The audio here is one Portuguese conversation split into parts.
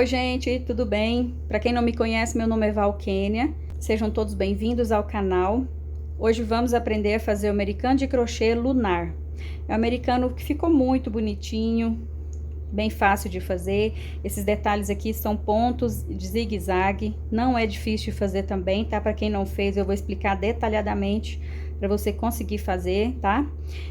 Oi, gente, tudo bem? Para quem não me conhece, meu nome é Val Kênia. Sejam todos bem-vindos ao canal. Hoje vamos aprender a fazer o americano de crochê lunar. É um americano que ficou muito bonitinho, bem fácil de fazer. Esses detalhes aqui são pontos de zigue-zague, não é difícil de fazer também, tá? Para quem não fez, eu vou explicar detalhadamente para você conseguir fazer, tá?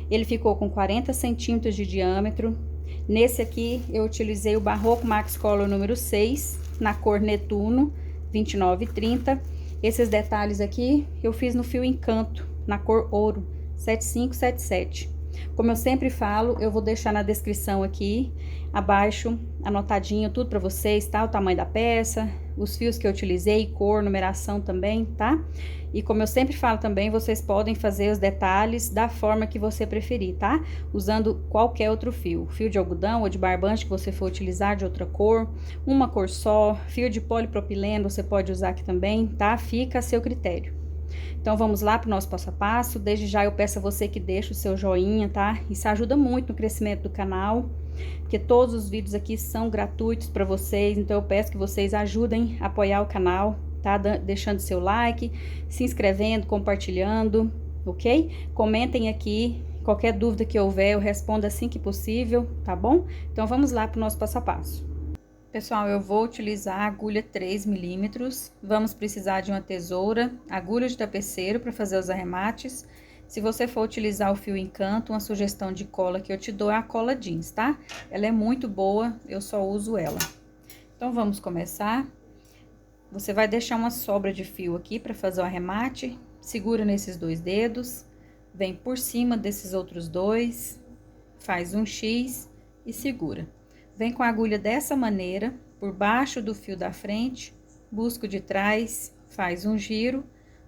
Ele ficou com 40 centímetros de diâmetro. Nesse aqui, eu utilizei o Barroco Max Color número 6, na cor Netuno, 29,30. Esses detalhes aqui, eu fiz no fio Encanto, na cor Ouro, 7577. Como eu sempre falo, eu vou deixar na descrição aqui, abaixo, anotadinho tudo pra vocês, tá? O tamanho da peça, os fios que eu utilizei, cor, numeração também, tá? E como eu sempre falo também, vocês podem fazer os detalhes da forma que você preferir, tá? Usando qualquer outro fio. Fio de algodão ou de barbante que você for utilizar de outra cor, uma cor só, fio de polipropileno você pode usar aqui também, tá? Fica a seu critério. Então, vamos lá para o nosso passo a passo. Desde já eu peço a você que deixe o seu joinha, tá? Isso ajuda muito no crescimento do canal, porque todos os vídeos aqui são gratuitos para vocês. Então, eu peço que vocês ajudem a apoiar o canal, tá? Deixando seu like, se inscrevendo, compartilhando, ok? Comentem aqui, qualquer dúvida que houver, eu respondo assim que possível, tá bom? Então, vamos lá para o nosso passo a passo. Pessoal, eu vou utilizar a agulha 3 milímetros, vamos precisar de uma tesoura, agulha de tapeceiro para fazer os arremates. Se você for utilizar o fio Encanto, uma sugestão de cola que eu te dou é a cola jeans, tá? Ela é muito boa, eu só uso ela. Então, vamos começar. Você vai deixar uma sobra de fio aqui para fazer o arremate, segura nesses dois dedos, vem por cima desses outros dois, faz um X e segura. Vem com a agulha dessa maneira, por baixo do fio da frente, busca o de trás, faz um giro,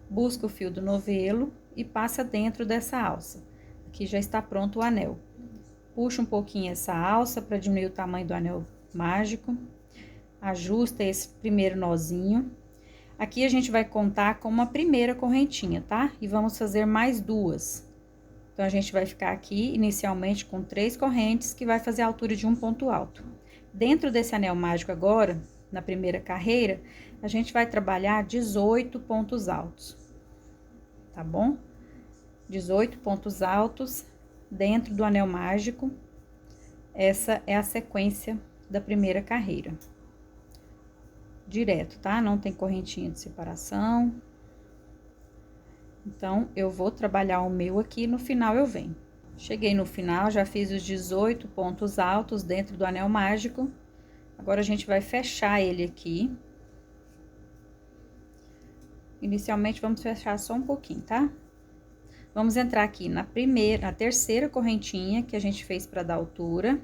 busca o fio do novelo e passa dentro dessa alça. Aqui já está pronto o anel. Puxa um pouquinho essa alça para diminuir o tamanho do anel mágico. Ajusta esse primeiro nozinho. Aqui a gente vai contar com uma primeira correntinha, tá? E vamos fazer mais duas. Então, a gente vai ficar aqui, inicialmente, com 3 correntes, que vai fazer a altura de um ponto alto. Dentro desse anel mágico agora, na primeira carreira, a gente vai trabalhar 18 pontos altos, tá bom? 18 pontos altos dentro do anel mágico. Essa é a sequência da primeira carreira. Direto, tá? Não tem correntinha de separação. Então, eu vou trabalhar o meu aqui, no final eu venho. Cheguei no final, já fiz os 18 pontos altos dentro do anel mágico. Agora, a gente vai fechar ele aqui. Inicialmente, vamos fechar só um pouquinho, tá? Vamos entrar aqui na terceira correntinha que a gente fez para dar altura,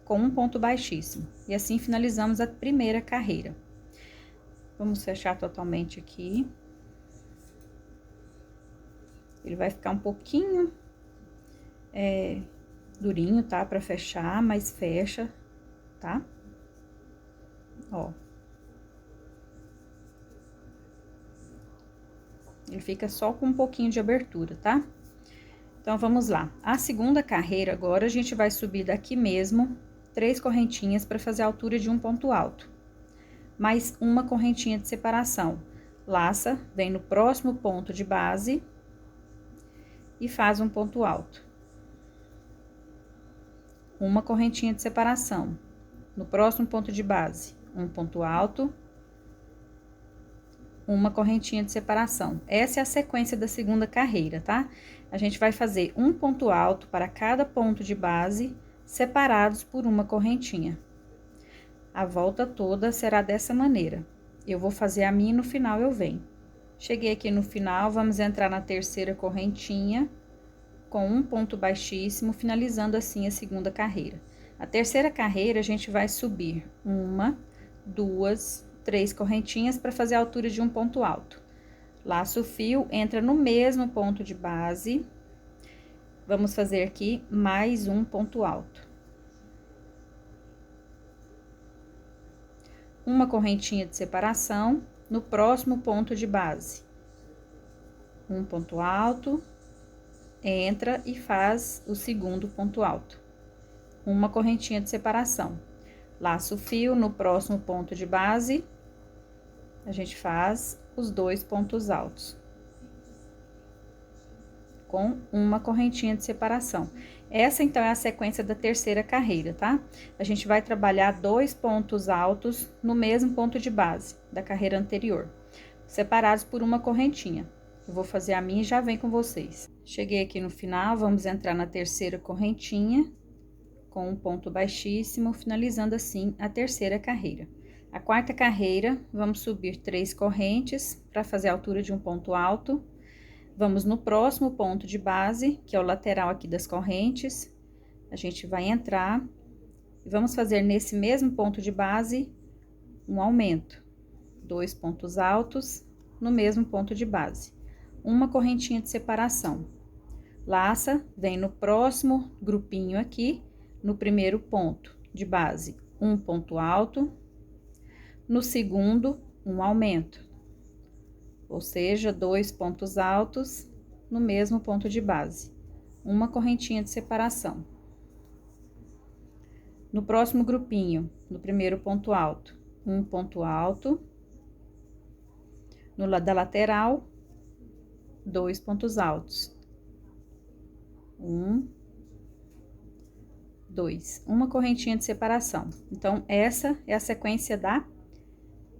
com um ponto baixíssimo. E assim, finalizamos a primeira carreira. Vamos fechar totalmente aqui. Ele vai ficar um pouquinho durinho, tá? Pra fechar, mas fecha, tá? Ó. Ele fica só com um pouquinho de abertura, tá? Então, vamos lá. A segunda carreira, agora, a gente vai subir daqui mesmo 3 correntinhas para fazer a altura de um ponto alto. Mais uma correntinha de separação. Laça, vem no próximo ponto de base e faz um ponto alto. Uma correntinha de separação. No próximo ponto de base, um ponto alto, uma correntinha de separação. Essa é a sequência da segunda carreira, tá? A gente vai fazer um ponto alto para cada ponto de base, separados por uma correntinha. A volta toda será dessa maneira. Eu vou fazer a minha e no final eu venho. Cheguei aqui no final, vamos entrar na terceira correntinha, com um ponto baixíssimo, finalizando assim a segunda carreira. A terceira carreira, a gente vai subir 1, 2, 3 correntinhas para fazer a altura de um ponto alto. Laça o fio, entra no mesmo ponto de base. Vamos fazer aqui mais um ponto alto. Uma correntinha de separação no próximo ponto de base. Um ponto alto, entra e faz o segundo ponto alto. Uma correntinha de separação. Laço o fio, no próximo ponto de base, a gente faz os 2 pontos altos. Com uma correntinha de separação. Essa, então, é a sequência da terceira carreira, tá? A gente vai trabalhar 2 pontos altos no mesmo ponto de base da carreira anterior, separados por uma correntinha. Eu vou fazer a minha e já vem com vocês. Cheguei aqui no final, vamos entrar na terceira correntinha, com um ponto baixíssimo, finalizando assim a terceira carreira. A quarta carreira, vamos subir 3 correntes para fazer a altura de um ponto alto. Vamos no próximo ponto de base, que é o lateral aqui das correntes. A gente vai entrar e vamos fazer nesse mesmo ponto de base um aumento. 2 pontos altos no mesmo ponto de base. Uma correntinha de separação. Laça, vem no próximo grupinho aqui, no primeiro ponto de base, um ponto alto. No segundo, um aumento. Ou seja, 2 pontos altos no mesmo ponto de base. Uma correntinha de separação. No próximo grupinho, no primeiro ponto alto, um ponto alto. No lado da lateral, 2 pontos altos. 1, 2. Uma correntinha de separação. Então, essa é a sequência da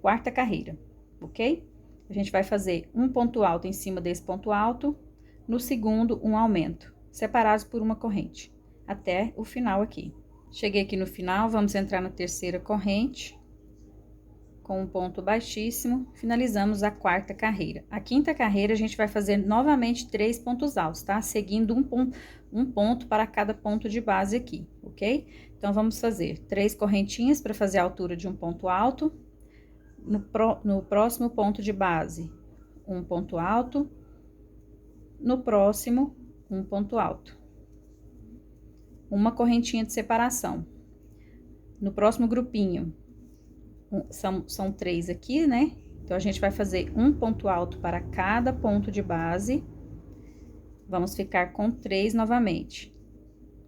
quarta carreira, ok? A gente vai fazer um ponto alto em cima desse ponto alto, no segundo, um aumento, separados por uma corrente, até o final aqui. Cheguei aqui no final, vamos entrar na terceira corrente, com um ponto baixíssimo, finalizamos a quarta carreira. A quinta carreira, a gente vai fazer novamente 3 pontos altos, tá? Seguindo um ponto para cada ponto de base aqui, ok? Então, vamos fazer 3 correntinhas para fazer a altura de um ponto alto. No próximo ponto de base, um ponto alto. No próximo, um ponto alto. Uma correntinha de separação. No próximo grupinho, são 3 aqui, né? Então, a gente vai fazer um ponto alto para cada ponto de base. Vamos ficar com 3 novamente,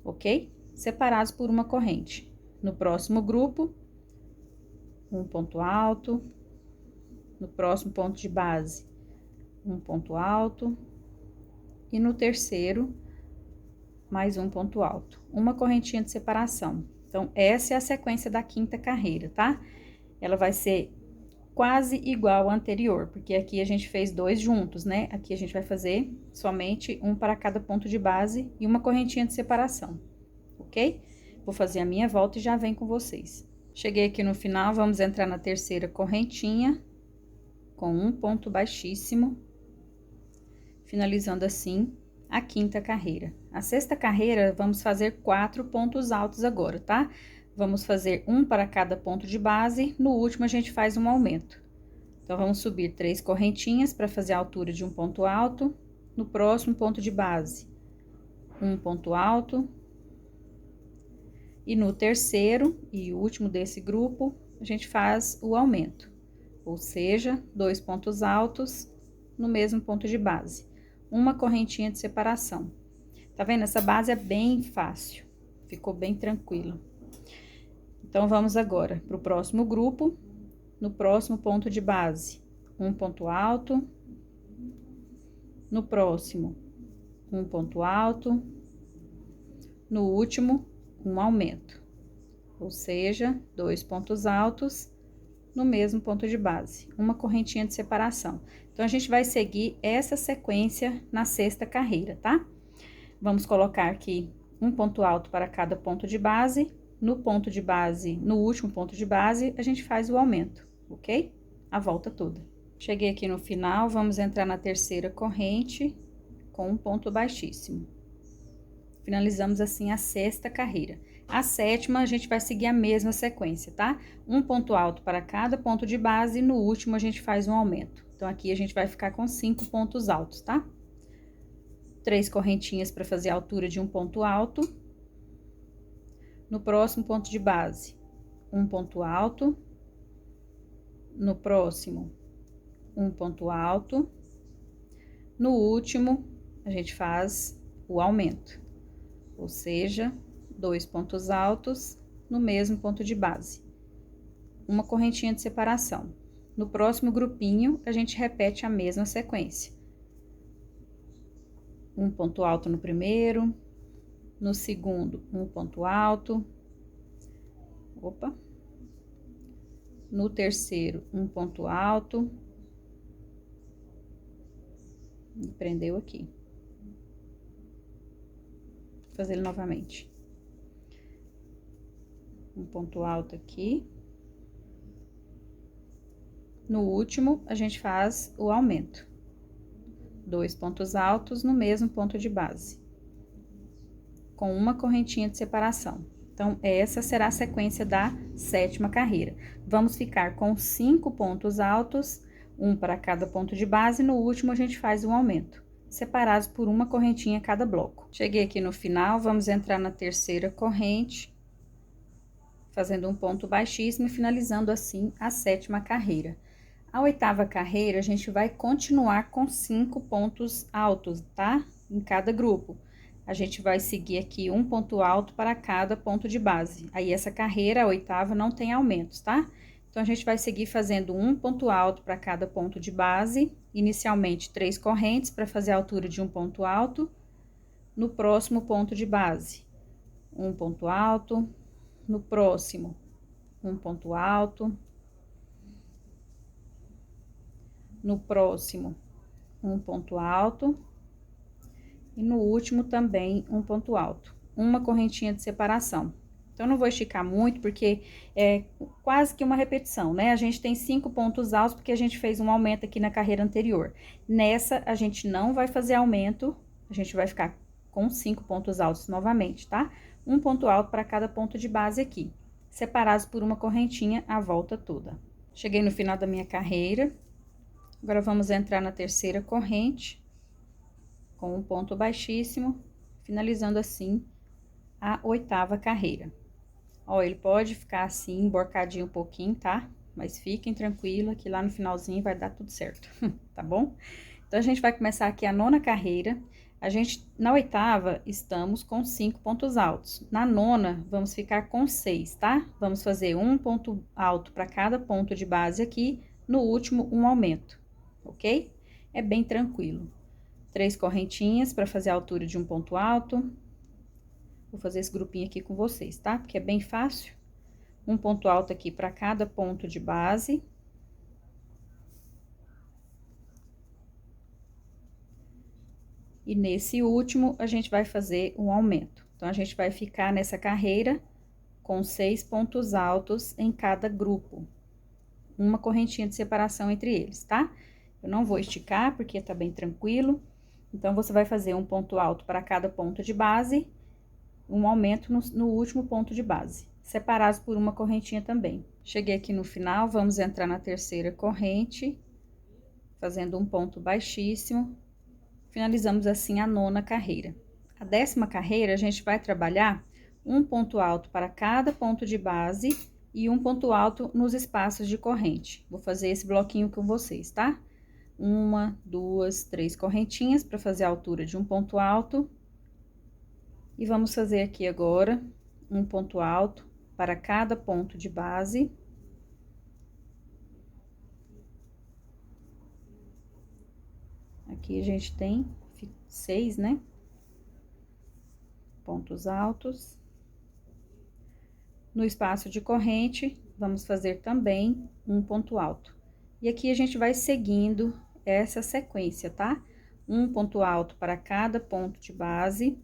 ok? Separados por uma corrente. No próximo grupo, um ponto alto. No próximo ponto de base, um ponto alto. E no terceiro, mais um ponto alto. Uma correntinha de separação. Então, essa é a sequência da quinta carreira, tá? Ela vai ser quase igual à anterior, porque aqui a gente fez 2 juntos, né? Aqui a gente vai fazer somente um para cada ponto de base e uma correntinha de separação, ok? Vou fazer a minha volta e já vem com vocês. Cheguei aqui no final, vamos entrar na terceira correntinha, com um ponto baixíssimo, finalizando assim a quinta carreira. A sexta carreira, vamos fazer 4 pontos altos agora, tá? Vamos fazer um para cada ponto de base, no último a gente faz um aumento. Então, vamos subir 3 correntinhas para fazer a altura de um ponto alto. No próximo ponto de base, um ponto alto. E no terceiro e último desse grupo, a gente faz o aumento. Ou seja, 2 pontos altos no mesmo ponto de base. Uma correntinha de separação. Tá vendo? Essa base é bem fácil. Ficou bem tranquilo. Então, vamos agora para o próximo grupo. No próximo ponto de base, um ponto alto. No próximo, um ponto alto. No último, um aumento. Ou seja, 2 pontos altos no mesmo ponto de base, uma correntinha de separação. Então, a gente vai seguir essa sequência na sexta carreira, tá? Vamos colocar aqui um ponto alto para cada ponto de base. No ponto de base, no último ponto de base, a gente faz o aumento, ok? A volta toda. Cheguei aqui no final, vamos entrar na terceira corrente com um ponto baixíssimo. Finalizamos assim a sexta carreira. A sétima, a gente vai seguir a mesma sequência, tá? Um ponto alto para cada ponto de base e no último a gente faz um aumento. Então, aqui a gente vai ficar com 5 pontos altos, tá? 3 correntinhas para fazer a altura de um ponto alto. No próximo ponto de base, um ponto alto. No próximo, um ponto alto. No último, a gente faz o aumento. Ou seja, 2 pontos altos no mesmo ponto de base. Uma correntinha de separação. No próximo grupinho, a gente repete a mesma sequência. Um ponto alto no primeiro, no segundo, um ponto alto. Opa! No terceiro, um ponto alto. E prendeu aqui. Vou fazer ele novamente. Um ponto alto aqui. No último, a gente faz o aumento. 2 pontos altos no mesmo ponto de base, com uma correntinha de separação. Então, essa será a sequência da 7ª carreira. Vamos ficar com 5 pontos altos, um para cada ponto de base, e no último a gente faz um aumento, separados por uma correntinha cada bloco. Cheguei aqui no final, vamos entrar na 3ª corrente, fazendo um ponto baixíssimo e finalizando assim a 7ª carreira. A 8ª carreira, a gente vai continuar com 5 pontos altos, tá? Em cada grupo. A gente vai seguir aqui um ponto alto para cada ponto de base. Aí, essa carreira, a 8ª, não tem aumentos, tá? Então, a gente vai seguir fazendo um ponto alto para cada ponto de base. Inicialmente, 3 correntes para fazer a altura de um ponto alto. No próximo ponto de base, um ponto alto. No próximo, um ponto alto. No próximo, um ponto alto. E no último também um ponto alto. Uma correntinha de separação. Então, não vou esticar muito, porque é quase que uma repetição, né? A gente tem 5 pontos altos, porque a gente fez um aumento aqui na carreira anterior. Nessa, a gente não vai fazer aumento, a gente vai ficar com 5 pontos altos novamente, tá? Um ponto alto para cada ponto de base aqui, separados por uma correntinha a volta toda. Cheguei no final da minha carreira. Agora, vamos entrar na 3ª corrente, com um ponto baixíssimo, finalizando assim a 8ª carreira. Ó, ele pode ficar assim, emborcadinho um pouquinho, tá? Mas fiquem tranquilos que lá no finalzinho vai dar tudo certo, tá bom? Então, a gente vai começar aqui a 9ª carreira. Na 8ª, estamos com 5 pontos altos. Na 9ª, vamos ficar com 6, tá? Vamos fazer um ponto alto para cada ponto de base aqui, no último, um aumento. Ok? É bem tranquilo. 3 correntinhas para fazer a altura de um ponto alto. Vou fazer esse grupinho aqui com vocês, tá? Porque é bem fácil. Um ponto alto aqui para cada ponto de base. E nesse último, a gente vai fazer um aumento. Então, a gente vai ficar nessa carreira com 6 pontos altos em cada grupo. Uma correntinha de separação entre eles, tá? Eu não vou esticar, porque tá bem tranquilo. Então, você vai fazer um ponto alto para cada ponto de base, um aumento no último ponto de base, separados por uma correntinha também. Cheguei aqui no final, vamos entrar na 3ª corrente, fazendo um ponto baixíssimo. Finalizamos assim a 9ª carreira. A 10ª carreira, a gente vai trabalhar um ponto alto para cada ponto de base e um ponto alto nos espaços de corrente. Vou fazer esse bloquinho com vocês, tá? 1, 2, 3 correntinhas para fazer a altura de um ponto alto. E vamos fazer aqui agora um ponto alto para cada ponto de base. Aqui a gente tem 6, né? Pontos altos. No espaço de corrente, vamos fazer também um ponto alto. E aqui a gente vai seguindo essa sequência, tá? Um ponto alto para cada ponto de base.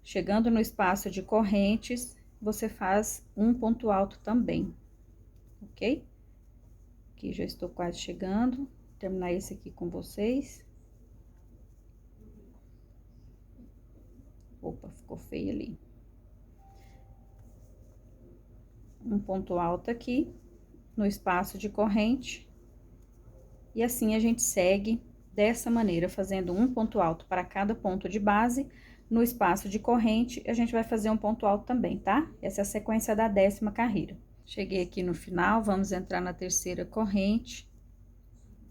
Chegando no espaço de correntes, você faz um ponto alto também, ok? Aqui já estou quase chegando, vou terminar esse aqui com vocês. Opa, ficou feio ali. Um ponto alto aqui, no espaço de corrente. E assim a gente segue dessa maneira, fazendo um ponto alto para cada ponto de base. No espaço de corrente, a gente vai fazer um ponto alto também, tá? Essa é a sequência da 10ª carreira. Cheguei aqui no final, vamos entrar na 3ª corrente,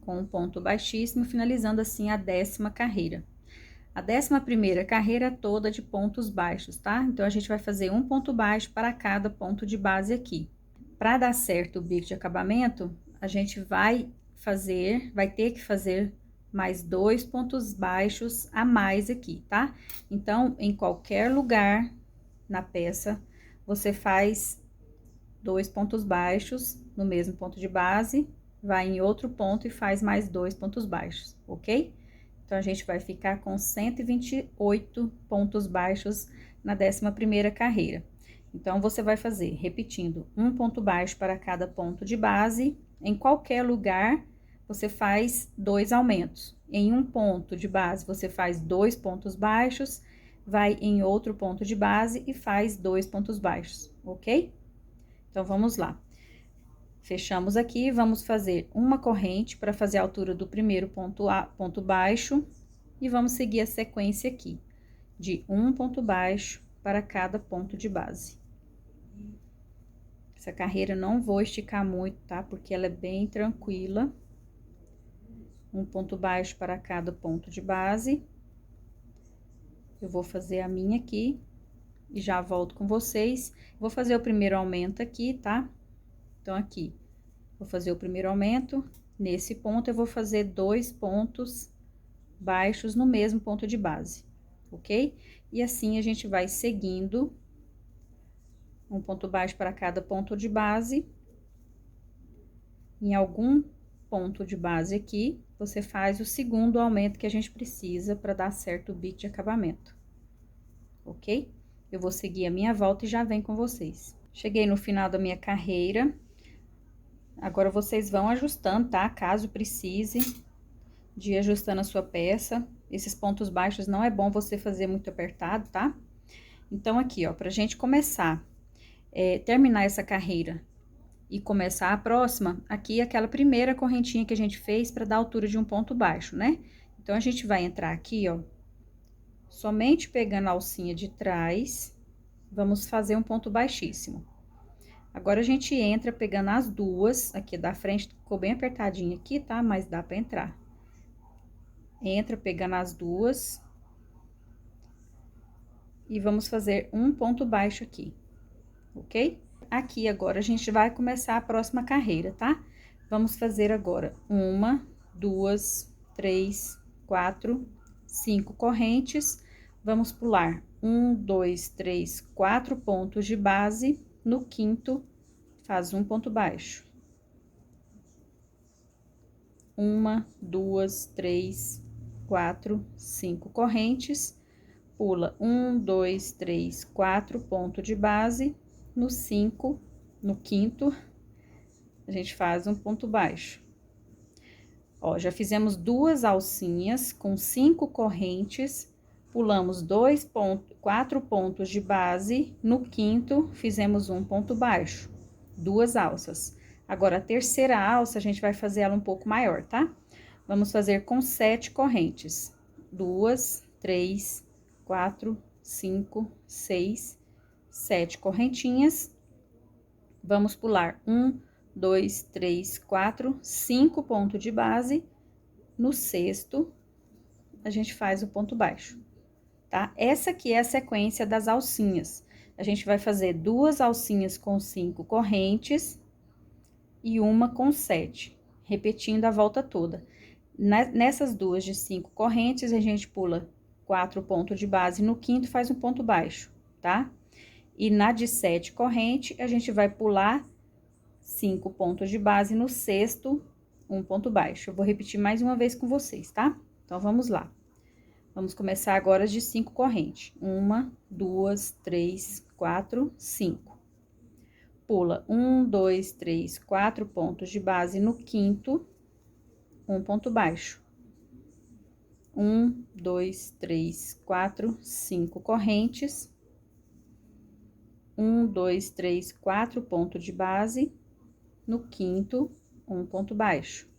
com um ponto baixíssimo, finalizando assim a 10ª carreira. A 11ª carreira toda de pontos baixos, tá? Então, a gente vai fazer um ponto baixo para cada ponto de base aqui. Para dar certo o bico de acabamento, a gente vai ter que fazer mais 2 pontos baixos a mais aqui, tá? Então, em qualquer lugar na peça, você faz 2 pontos baixos no mesmo ponto de base, vai em outro ponto e faz mais 2 pontos baixos, ok? Então, a gente vai ficar com 128 pontos baixos na 11ª carreira. Então, você vai fazer, repetindo, um ponto baixo para cada ponto de base. Em qualquer lugar, você faz 2 aumentos. Em um ponto de base, você faz 2 pontos baixos, vai em outro ponto de base e faz 2 pontos baixos, ok? Então, vamos lá. Fechamos aqui, vamos fazer uma corrente para fazer a altura do primeiro ponto baixo e vamos seguir a sequência aqui, de um ponto baixo para cada ponto de base. Essa carreira não vou esticar muito, tá? Porque ela é bem tranquila. Um ponto baixo para cada ponto de base. Eu vou fazer a minha aqui e já volto com vocês. Vou fazer o primeiro aumento aqui, tá? Então, aqui, vou fazer o primeiro aumento. Nesse ponto, eu vou fazer 2 pontos baixos no mesmo ponto de base, ok? E assim, a gente vai seguindo um ponto baixo para cada ponto de base. Em algum ponto de base aqui, você faz o segundo aumento que a gente precisa para dar certo o bico de acabamento, ok? Eu vou seguir a minha volta e já venho com vocês. Cheguei no final da minha carreira. Agora, vocês vão ajustando, tá? Caso precise de ir ajustando a sua peça. Esses pontos baixos não é bom você fazer muito apertado, tá? Então, aqui, ó, pra gente começar, terminar essa carreira e começar a próxima, aqui aquela primeira correntinha que a gente fez para dar altura de um ponto baixo, né? Então, a gente vai entrar aqui, ó, somente pegando a alcinha de trás, vamos fazer um ponto baixíssimo. Agora, a gente entra pegando as duas, aqui da frente, ficou bem apertadinho aqui, tá? Mas dá pra entrar. Entra pegando as duas. E vamos fazer um ponto baixo aqui, ok? Aqui, agora, a gente vai começar a próxima carreira, tá? Vamos fazer agora 1, 2, 3, 4, 5 correntes. Vamos pular 1, 2, 3, 4 pontos de base. No quinto, faz um ponto baixo. 1, 2, 3, 4, 5 correntes. Pula 1, 2, 3, 4 ponto de base. No quinto, a gente faz um ponto baixo. Ó, já fizemos 2 alcinhas com 5 correntes, pulamos 4 pontos de base. No quinto, fizemos um ponto baixo, 2 alças. Agora, a terceira alça, a gente vai fazer ela um pouco maior, tá? Vamos fazer com 7 correntes. 2, 3, 4, 5, 6, 7 correntinhas. Vamos pular 1, 2, 3, 4, 5 pontos de base. No sexto, a gente faz o ponto baixo, tá? Essa aqui é a sequência das alcinhas. A gente vai fazer 2 alcinhas com 5 correntes e uma com 7, repetindo a volta toda. Nessas duas de 5 correntes, a gente pula 4 pontos de base. No quinto, faz um ponto baixo, tá? E na de 7 corrente, a gente vai pular 5 pontos de base. No sexto, um ponto baixo. Eu vou repetir mais uma vez com vocês, tá? Então, vamos lá. Vamos começar agora as de 5 correntes. 1, 2, 3, 4, 5. Pula 1, 2, 3, 4 pontos de base. No quinto, um ponto baixo. 1, 2, 3, 4, 5 correntes. 1, 2, 3, 4 pontos de base. No quinto, um ponto baixo.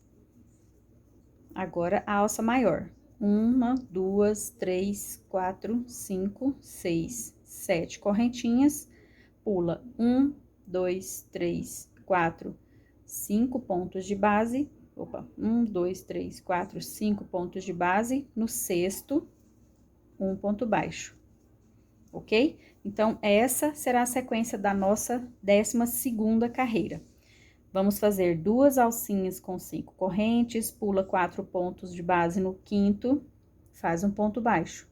Agora, a alça maior. 1, 2, 3, 4, 5, 6, 7 correntinhas. Pula 1, 2, 3, 4, 5 pontos de base. Opa, 1, 2, 3, 4, 5 pontos de base. No sexto, um ponto baixo, ok? Então, essa será a sequência da nossa 12ª carreira. Vamos fazer 2 alcinhas com 5 correntes, pula 4 pontos de base no quinto, faz um ponto baixo,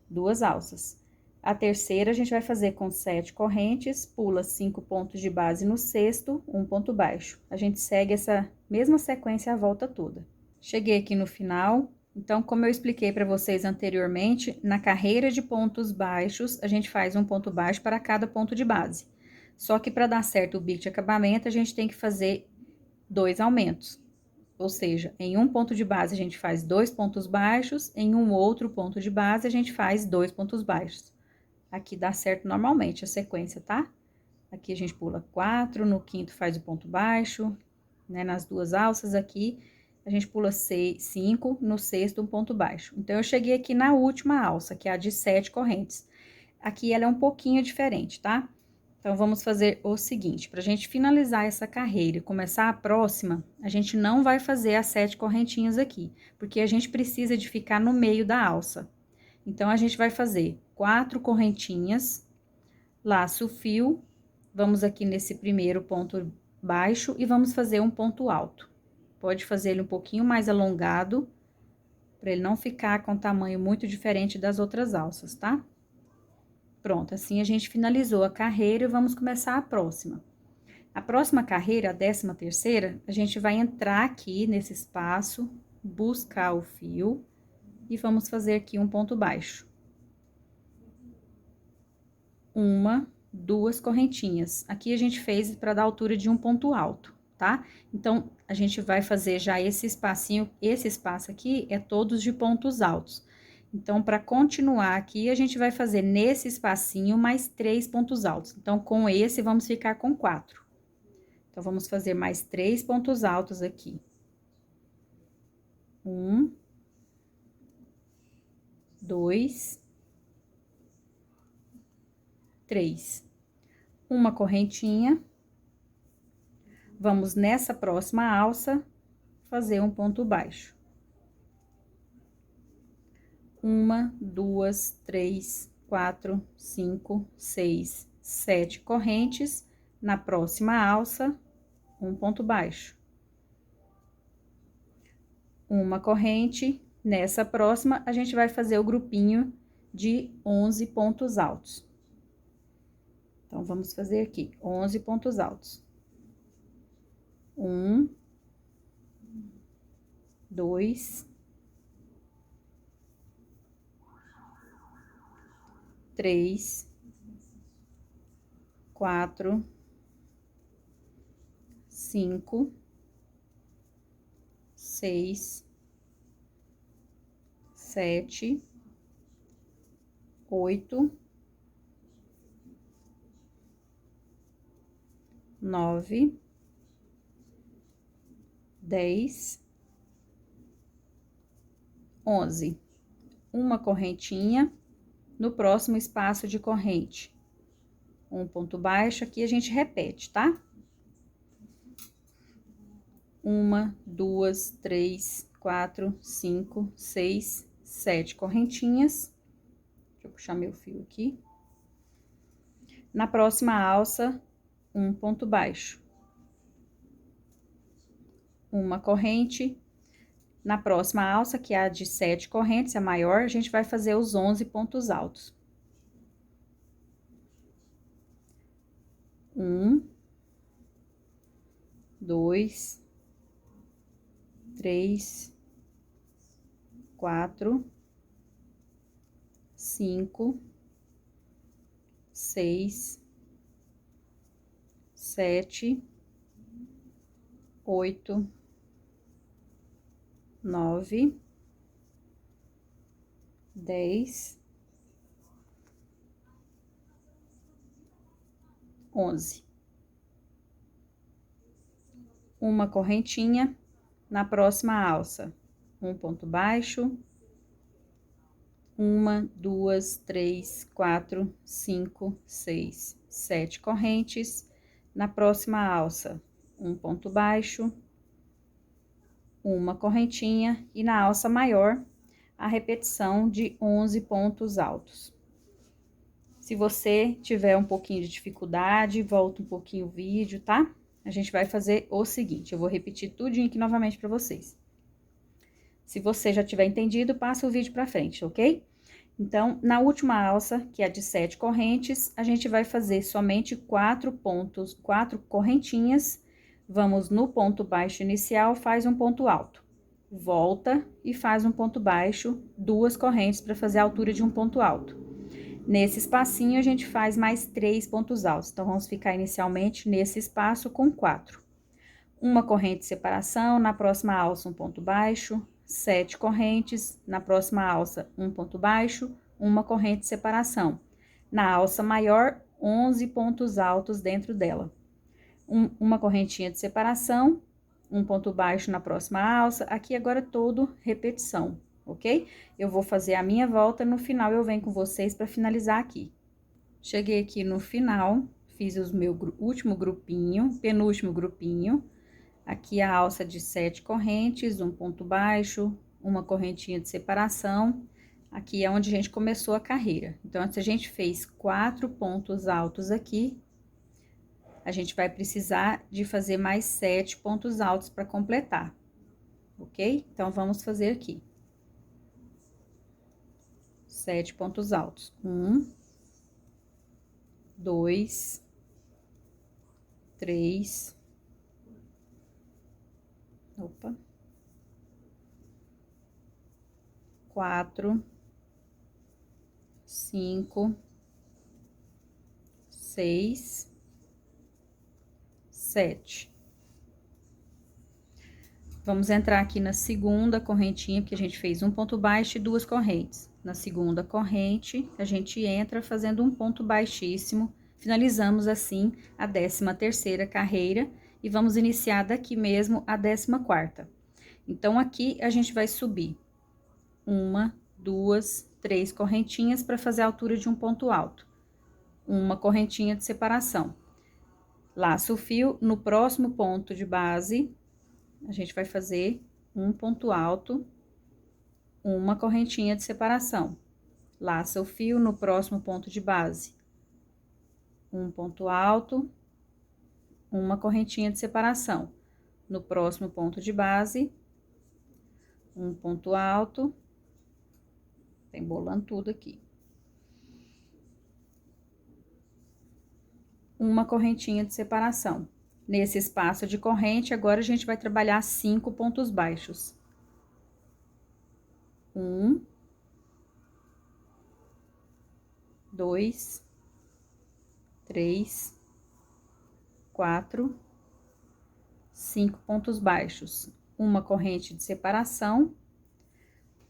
2 alças. A terceira, a gente vai fazer com 7 correntes, pula 5 pontos de base no sexto, um ponto baixo. A gente segue essa mesma sequência a volta toda. Cheguei aqui no final, então, como eu expliquei para vocês anteriormente, na carreira de pontos baixos, a gente faz um ponto baixo para cada ponto de base. Só que para dar certo o bico de acabamento, a gente tem que fazer 2 aumentos. Ou seja, em um ponto de base a gente faz 2 pontos baixos, em um outro ponto de base a gente faz 2 pontos baixos. Aqui dá certo normalmente a sequência, tá? Aqui a gente pula 4, no quinto faz o ponto baixo, né? Nas 2 alças aqui, a gente pula 5, no sexto um ponto baixo. Então, eu cheguei aqui na última alça, que é a de 7 correntes. Aqui ela é um pouquinho diferente, tá? Então, vamos fazer o seguinte, pra gente finalizar essa carreira e começar a próxima, a gente não vai fazer as 7 correntinhas aqui, porque a gente precisa de ficar no meio da alça. Então, a gente vai fazer 4 correntinhas, laço o fio, vamos aqui nesse primeiro ponto baixo e vamos fazer um ponto alto. Pode fazer ele um pouquinho mais alongado, para ele não ficar com tamanho muito diferente das outras alças, tá? Pronto, assim a gente finalizou a carreira e vamos começar a próxima. A próxima carreira, a 13ª, a gente vai entrar aqui nesse espaço, buscar o fio e vamos fazer aqui um ponto baixo. 1, 2 correntinhas. Aqui a gente fez para dar altura de um ponto alto, tá? Então, a gente vai fazer já esse espacinho, esse espaço aqui é todos de pontos altos. Então, para continuar aqui, a gente vai fazer nesse espacinho mais 3 pontos altos. Então, com esse, vamos ficar com 4. Então, vamos fazer mais 3 pontos altos aqui. 1, 2, 3. Uma correntinha. Vamos nessa próxima alça, fazer um ponto baixo. 1, 2, 3, 4, 5, 6, 7 correntes. Na próxima alça, um ponto baixo. Uma corrente. Nessa próxima, a gente vai fazer o grupinho de 11 pontos altos. Então, vamos fazer aqui 11 pontos altos. 1, 2, 3, 4, 5, 6, 7, 8, 9, 10, 11. Uma correntinha no próximo espaço de corrente. Um ponto baixo, aqui a gente repete, tá? 1, 2, 3, 4, 5, 6, 7 correntinhas. Deixa eu puxar meu fio aqui. Na próxima alça, um ponto baixo. Uma corrente. Na próxima alça, que é a de 7 correntes, a maior, a gente vai fazer os 11 pontos altos. 1, 2, 3, 4, 5, 6, 7, 8, 9, 10, 11. Uma correntinha. Na próxima alça, um ponto baixo. 1, 2, 3, 4, 5, 6, 7 correntes. Na próxima alça, um ponto baixo. Uma correntinha. E na alça maior, a repetição de 11 pontos altos. Se você tiver um pouquinho de dificuldade, volta um pouquinho o vídeo, tá? A gente vai fazer o seguinte, eu vou repetir tudinho aqui novamente para vocês. Se você já tiver entendido, passa o vídeo para frente, ok? Então, na última alça, que é a de 7 correntes, a gente vai fazer somente 4 correntinhas. Vamos no ponto baixo inicial, faz um ponto alto. Volta e faz um ponto baixo, 2 correntes para fazer a altura de um ponto alto. Nesse espacinho, a gente faz mais 3 pontos altos. Então, vamos ficar inicialmente nesse espaço com 4. Uma corrente de separação, na próxima alça, um ponto baixo, 7 correntes, na próxima alça, um ponto baixo, uma corrente de separação. Na alça maior, 11 pontos altos dentro dela. Uma correntinha de separação, um ponto baixo na próxima alça, aqui agora todo repetição, ok? Eu vou fazer a minha volta, no final eu venho com vocês para finalizar aqui. Cheguei aqui no final, fiz o meu último grupinho, penúltimo grupinho. Aqui a alça de 7 correntes, um ponto baixo, uma correntinha de separação. Aqui é onde a gente começou a carreira. Então, se a gente fez 4 pontos altos aqui, a gente vai precisar de fazer mais 7 pontos altos para completar, ok? Então, vamos fazer aqui. 7 pontos altos. 1, 2, 3... Opa. 4, 5, 6, 7. Vamos entrar aqui na segunda correntinha, que a gente fez um ponto baixo e 2 correntes. Na segunda corrente, a gente entra fazendo um ponto baixíssimo, finalizamos assim a 13ª carreira e vamos iniciar daqui mesmo a 14ª. Então, aqui a gente vai subir 1, 2, 3 correntinhas para fazer a altura de um ponto alto. Uma correntinha de separação. Laça o fio, no próximo ponto de base, a gente vai fazer um ponto alto, uma correntinha de separação. Laça o fio no próximo ponto de base. Um ponto alto, uma correntinha de separação. No próximo ponto de base, um ponto alto, tá embolando tudo aqui. Uma correntinha de separação. Nesse espaço de corrente, agora a gente vai trabalhar 5 pontos baixos. 1, 2, 3, 4, 5 pontos baixos. Uma corrente de separação.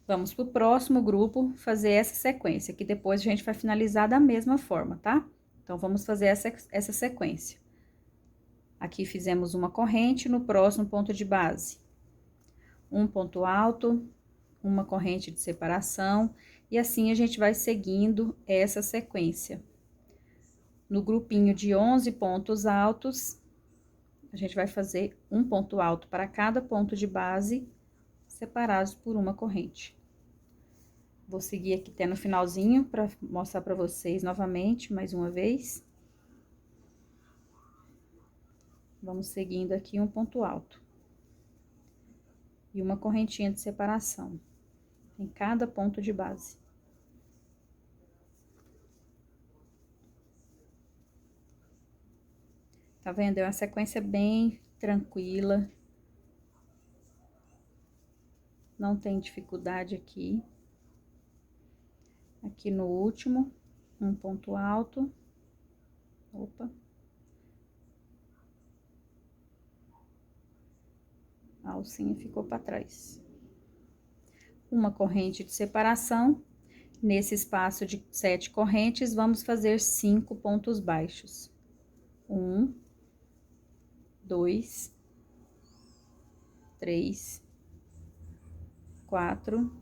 Vamos pro próximo grupo fazer essa sequência, que depois a gente vai finalizar da mesma forma, tá? Então, vamos fazer essa sequência. Aqui fizemos uma corrente, no próximo ponto de base. Um ponto alto, uma corrente de separação, e assim a gente vai seguindo essa sequência. No grupinho de 11 pontos altos, a gente vai fazer um ponto alto para cada ponto de base, separados por uma corrente. Vou seguir aqui até no finalzinho para mostrar para vocês novamente, mais uma vez. Vamos seguindo aqui um ponto alto. E uma correntinha de separação em cada ponto de base. Tá vendo? É uma sequência bem tranquila. Não tem dificuldade aqui. Aqui no último, um ponto alto. Opa. A alcinha ficou para trás. Uma corrente de separação. Nesse espaço de 7 correntes, vamos fazer 5 pontos baixos. 1, 2, 3, 4,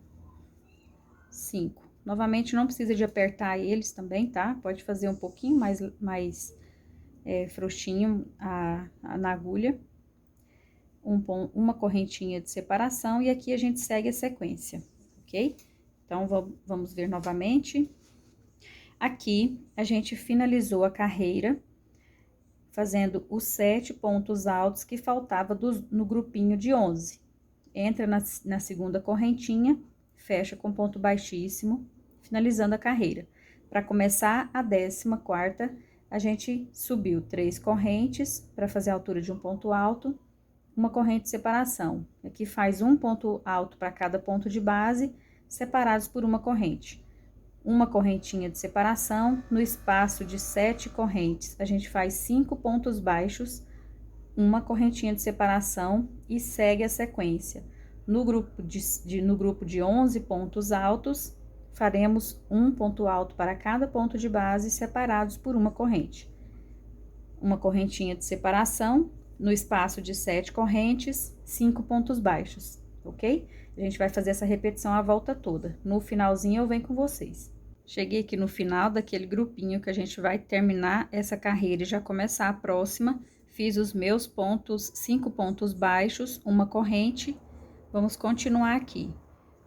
5. Novamente, não precisa de apertar eles também, tá? Pode fazer um pouquinho mais frouxinho na agulha. Uma correntinha de separação e aqui a gente segue a sequência, ok? Então, vamos ver novamente. Aqui, a gente finalizou a carreira, fazendo os 7 pontos altos que faltava no grupinho de 11. Entra na segunda correntinha, fecha com ponto baixíssimo, finalizando a carreira. Para começar a 14ª, a gente subiu 3 correntes para fazer a altura de um ponto alto, uma corrente de separação. Aqui faz um ponto alto para cada ponto de base, separados por uma corrente. Uma correntinha de separação, no espaço de 7 correntes, a gente faz 5 pontos baixos, uma correntinha de separação e segue a sequência. No grupo de 11 pontos altos, faremos um ponto alto para cada ponto de base, separados por uma corrente. Uma correntinha de separação, no espaço de 7 correntes, 5 pontos baixos, ok? A gente vai fazer essa repetição a volta toda. No finalzinho, eu venho com vocês. Cheguei aqui no final daquele grupinho que a gente vai terminar essa carreira e já começar a próxima. Fiz os meus pontos, 5 pontos baixos, uma corrente. Vamos continuar aqui.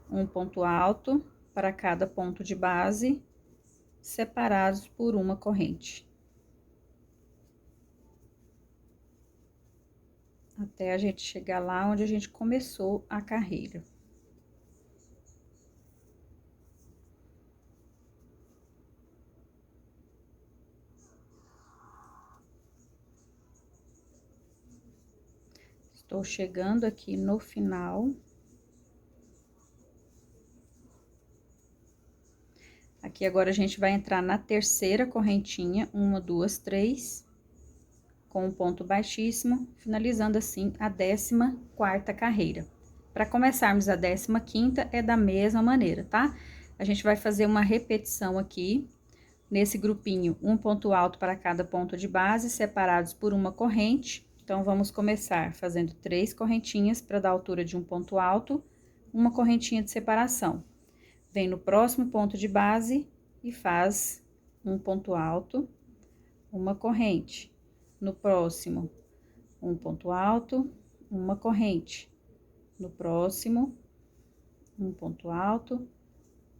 Um ponto alto para cada ponto de base, separados por uma corrente. Até a gente chegar lá onde a gente começou a carreira. Estou chegando aqui no final. Aqui agora a gente vai entrar na terceira correntinha, 1, 2, 3, com um ponto baixíssimo, finalizando assim a 14ª carreira. Para começarmos a 15ª é da mesma maneira, tá? A gente vai fazer uma repetição aqui, nesse grupinho, um ponto alto para cada ponto de base, separados por uma corrente. Então, vamos começar fazendo 3 correntinhas para dar altura de um ponto alto, uma correntinha de separação. Vem no próximo ponto de base e faz um ponto alto, uma corrente. No próximo, um ponto alto, uma corrente. No próximo, um ponto alto,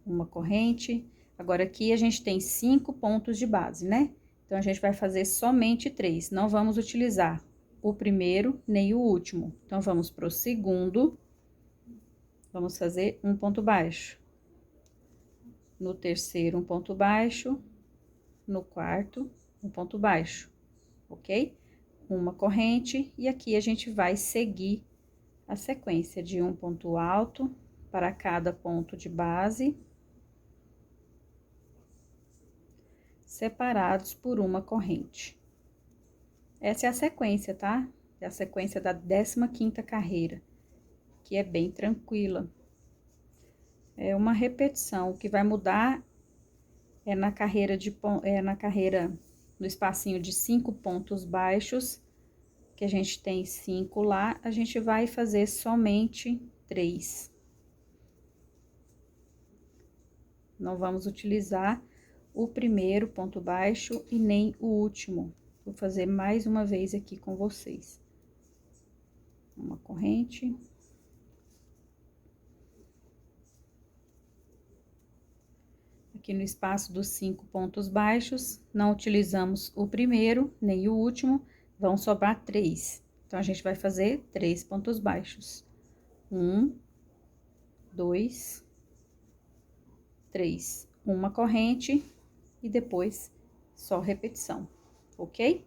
uma corrente. Agora, aqui a gente tem 5 pontos de base, né? Então, a gente vai fazer somente 3, não vamos utilizar o primeiro nem o último. Então, vamos pro segundo, vamos fazer um ponto baixo. No terceiro, um ponto baixo. No quarto, um ponto baixo, ok? Uma corrente, e aqui a gente vai seguir a sequência de um ponto alto para cada ponto de base, separados por uma corrente. Essa é a sequência, tá? É a sequência da 15ª carreira, que é bem tranquila. É uma repetição, o que vai mudar é na carreira no espacinho de 5 pontos baixos, que a gente tem 5 lá, a gente vai fazer somente 3. Não vamos utilizar o primeiro ponto baixo e nem o último. Vou fazer mais uma vez aqui com vocês. Uma corrente. Aqui no espaço dos 5 pontos baixos, não utilizamos o primeiro nem o último, vão sobrar 3. Então, a gente vai fazer 3 pontos baixos. 1, 2, 3. Uma corrente e depois só repetição, ok?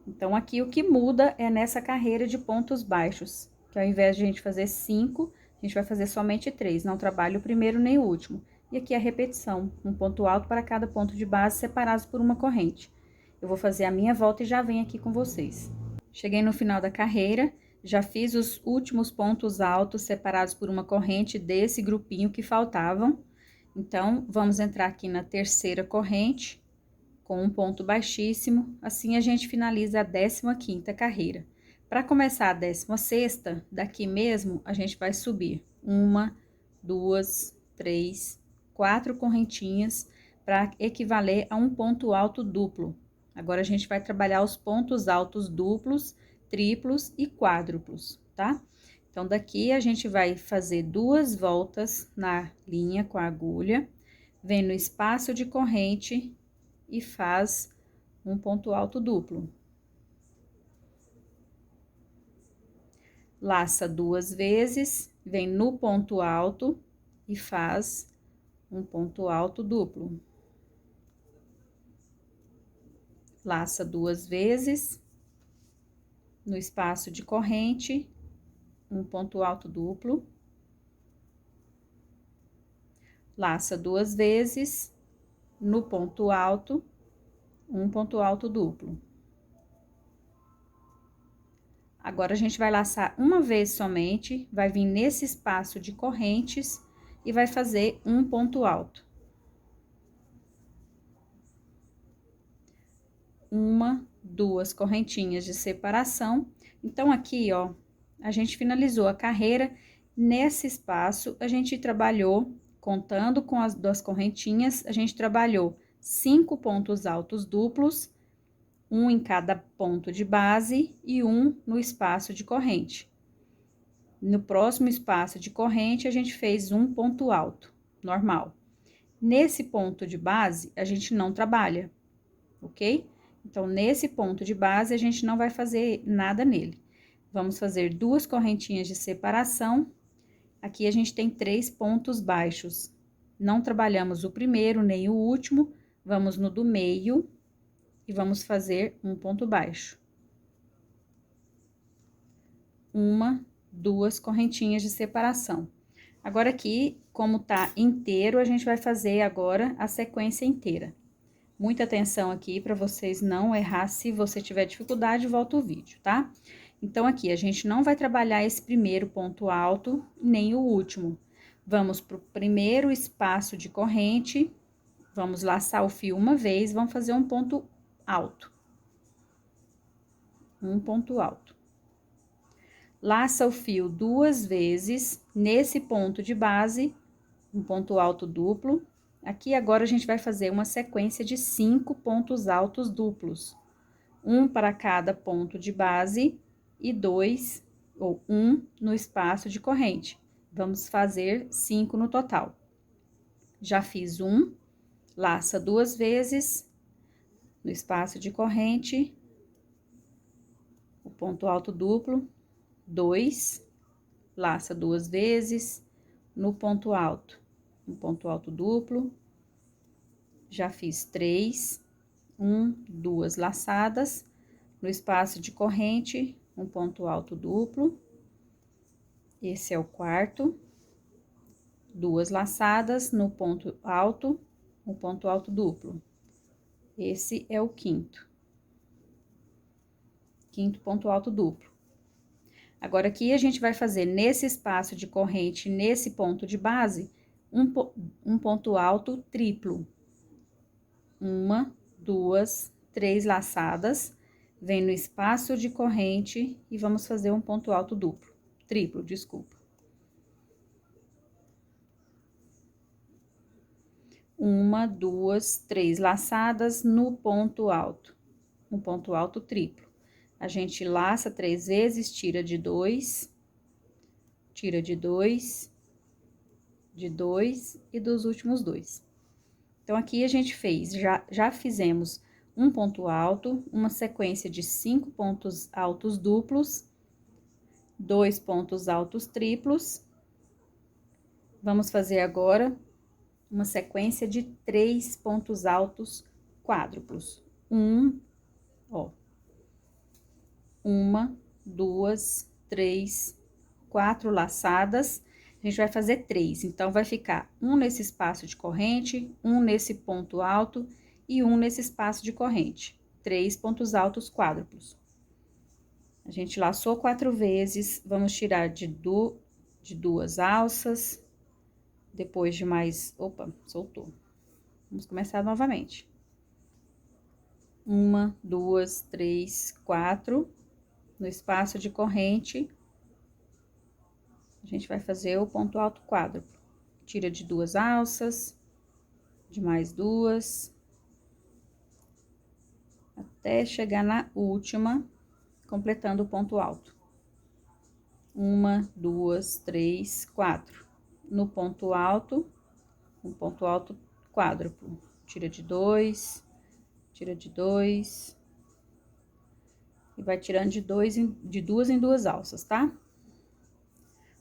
Então, aqui o que muda é nessa carreira de pontos baixos, que ao invés de a gente fazer 5, a gente vai fazer somente 3, não trabalha o primeiro nem o último. E aqui a repetição, um ponto alto para cada ponto de base, separados por uma corrente. Eu vou fazer a minha volta e já venho aqui com vocês. Cheguei no final da carreira, já fiz os últimos pontos altos separados por uma corrente desse grupinho que faltavam. Então, vamos entrar aqui na terceira corrente, com um ponto baixíssimo, assim a gente finaliza a 15ª carreira. Para começar a 16ª, daqui mesmo, a gente vai subir 1, 2, 3, 4 correntinhas, para equivaler a um ponto alto duplo. Agora, a gente vai trabalhar os pontos altos duplos, triplos e quádruplos, tá? Então, daqui a gente vai fazer 2 voltas na linha com a agulha, vem no espaço de corrente e faz um ponto alto duplo. Laça 2 vezes, vem no ponto alto e faz um ponto alto duplo. Laça 2 vezes, no espaço de corrente, um ponto alto duplo. Laça 2 vezes, no ponto alto, um ponto alto duplo. Agora, a gente vai laçar uma vez somente, vai vir nesse espaço de correntes e vai fazer um ponto alto. Uma, 2 correntinhas de separação. Então, aqui, ó, a gente finalizou a carreira. Nesse espaço, a gente trabalhou, contando com as 2 correntinhas, a gente trabalhou 5 pontos altos duplos, um em cada ponto de base e um no espaço de corrente. No próximo espaço de corrente, a gente fez um ponto alto, normal. Nesse ponto de base, a gente não trabalha, ok? Então, nesse ponto de base, a gente não vai fazer nada nele. Vamos fazer 2 correntinhas de separação. Aqui, a gente tem 3 pontos baixos. Não trabalhamos o primeiro nem o último, vamos no do meio e vamos fazer um ponto baixo. Uma, 2 correntinhas de separação. Agora, aqui, como tá inteiro, a gente vai fazer agora a sequência inteira. Muita atenção aqui para vocês não errar. Se você tiver dificuldade, volta o vídeo, tá? Então, aqui, a gente não vai trabalhar esse primeiro ponto alto, nem o último. Vamos pro primeiro espaço de corrente, vamos laçar o fio uma vez, vamos fazer um ponto alto. Um ponto alto. Laça o fio 2 vezes, nesse ponto de base, um ponto alto duplo. Aqui, agora, a gente vai fazer uma sequência de 5 pontos altos duplos. Um para cada ponto de base e 2, ou 1, no espaço de corrente. Vamos fazer 5 no total. Já fiz um, laça 2 vezes, no espaço de corrente, o ponto alto duplo, 2, laça 2 vezes, no ponto alto, um ponto alto duplo. Já fiz 3, 1, 2 laçadas, no espaço de corrente, um ponto alto duplo. Esse é o quarto. 2 laçadas no ponto alto, um ponto alto duplo. Esse é o quinto. Quinto ponto alto duplo. Agora, aqui, a gente vai fazer nesse espaço de corrente, nesse ponto de base, um ponto alto triplo. 1, 2, 3 laçadas, vem no espaço de corrente e vamos fazer um ponto alto duplo, triplo, desculpa. 1, 2, 3 laçadas no ponto alto, um ponto alto triplo. A gente laça 3 vezes, tira de 2, tira de 2, de 2 e dos últimos 2. Então, aqui a gente fez, já fizemos um ponto alto, uma sequência de 5 pontos altos duplos, 2 pontos altos triplos. Vamos fazer agora uma sequência de 3 pontos altos quádruplos. Ó. 1, 2, 3, 4 laçadas. A gente vai fazer 3, então, vai ficar um nesse espaço de corrente, um nesse ponto alto e um nesse espaço de corrente. 3 pontos altos quádruplos. A gente laçou 4 vezes, vamos tirar de 2 alças, depois de mais... Opa, soltou. Vamos começar novamente. 1, 2, 3, 4, no espaço de corrente, a gente vai fazer o ponto alto quádruplo. Tira de 2 alças, de mais 2, até chegar na última, completando o ponto alto. uma, duas, três, quatro. No ponto alto, um ponto alto quádruplo. Tira de dois, tira de dois. E vai tirando de duas em duas alças, tá?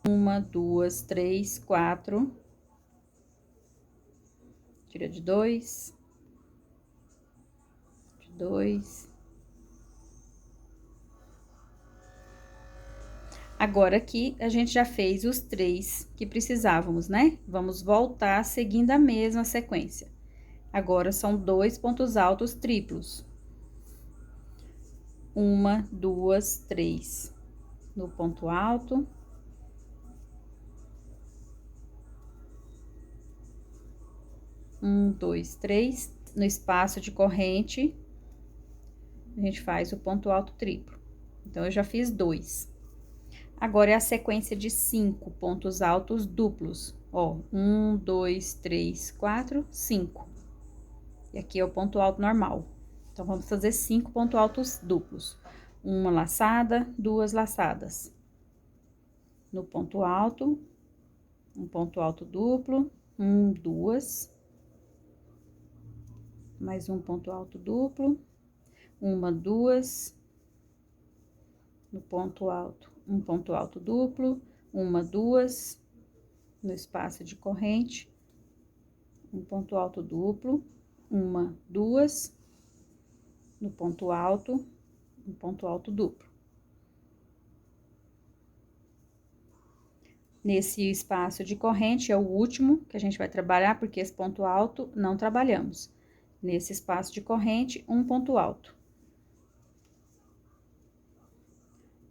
Uma, duas, três, quatro. Tira de dois. De dois. Agora aqui, a gente já fez os 3 que precisávamos, né? Vamos voltar seguindo a mesma sequência. Agora, são 2 pontos altos triplos. Uma, duas, três. No ponto alto. Um, dois, três. No espaço de corrente, a gente faz o ponto alto triplo. Então, eu já fiz 2. Agora, é a sequência de 5 pontos altos duplos. Ó, 1, 2, 3, 4, 5. E aqui é o ponto alto normal. Então, vamos fazer 5 pontos altos duplos. Uma laçada, duas laçadas. No ponto alto, um ponto alto duplo, duas. Mais um ponto alto duplo, uma, duas. No ponto alto, um ponto alto duplo, uma, duas. No espaço de corrente, um ponto alto duplo, uma, duas. No ponto alto, um ponto alto duplo. Nesse espaço de corrente é o último que a gente vai trabalhar, porque esse ponto alto não trabalhamos. Nesse espaço de corrente, um ponto alto.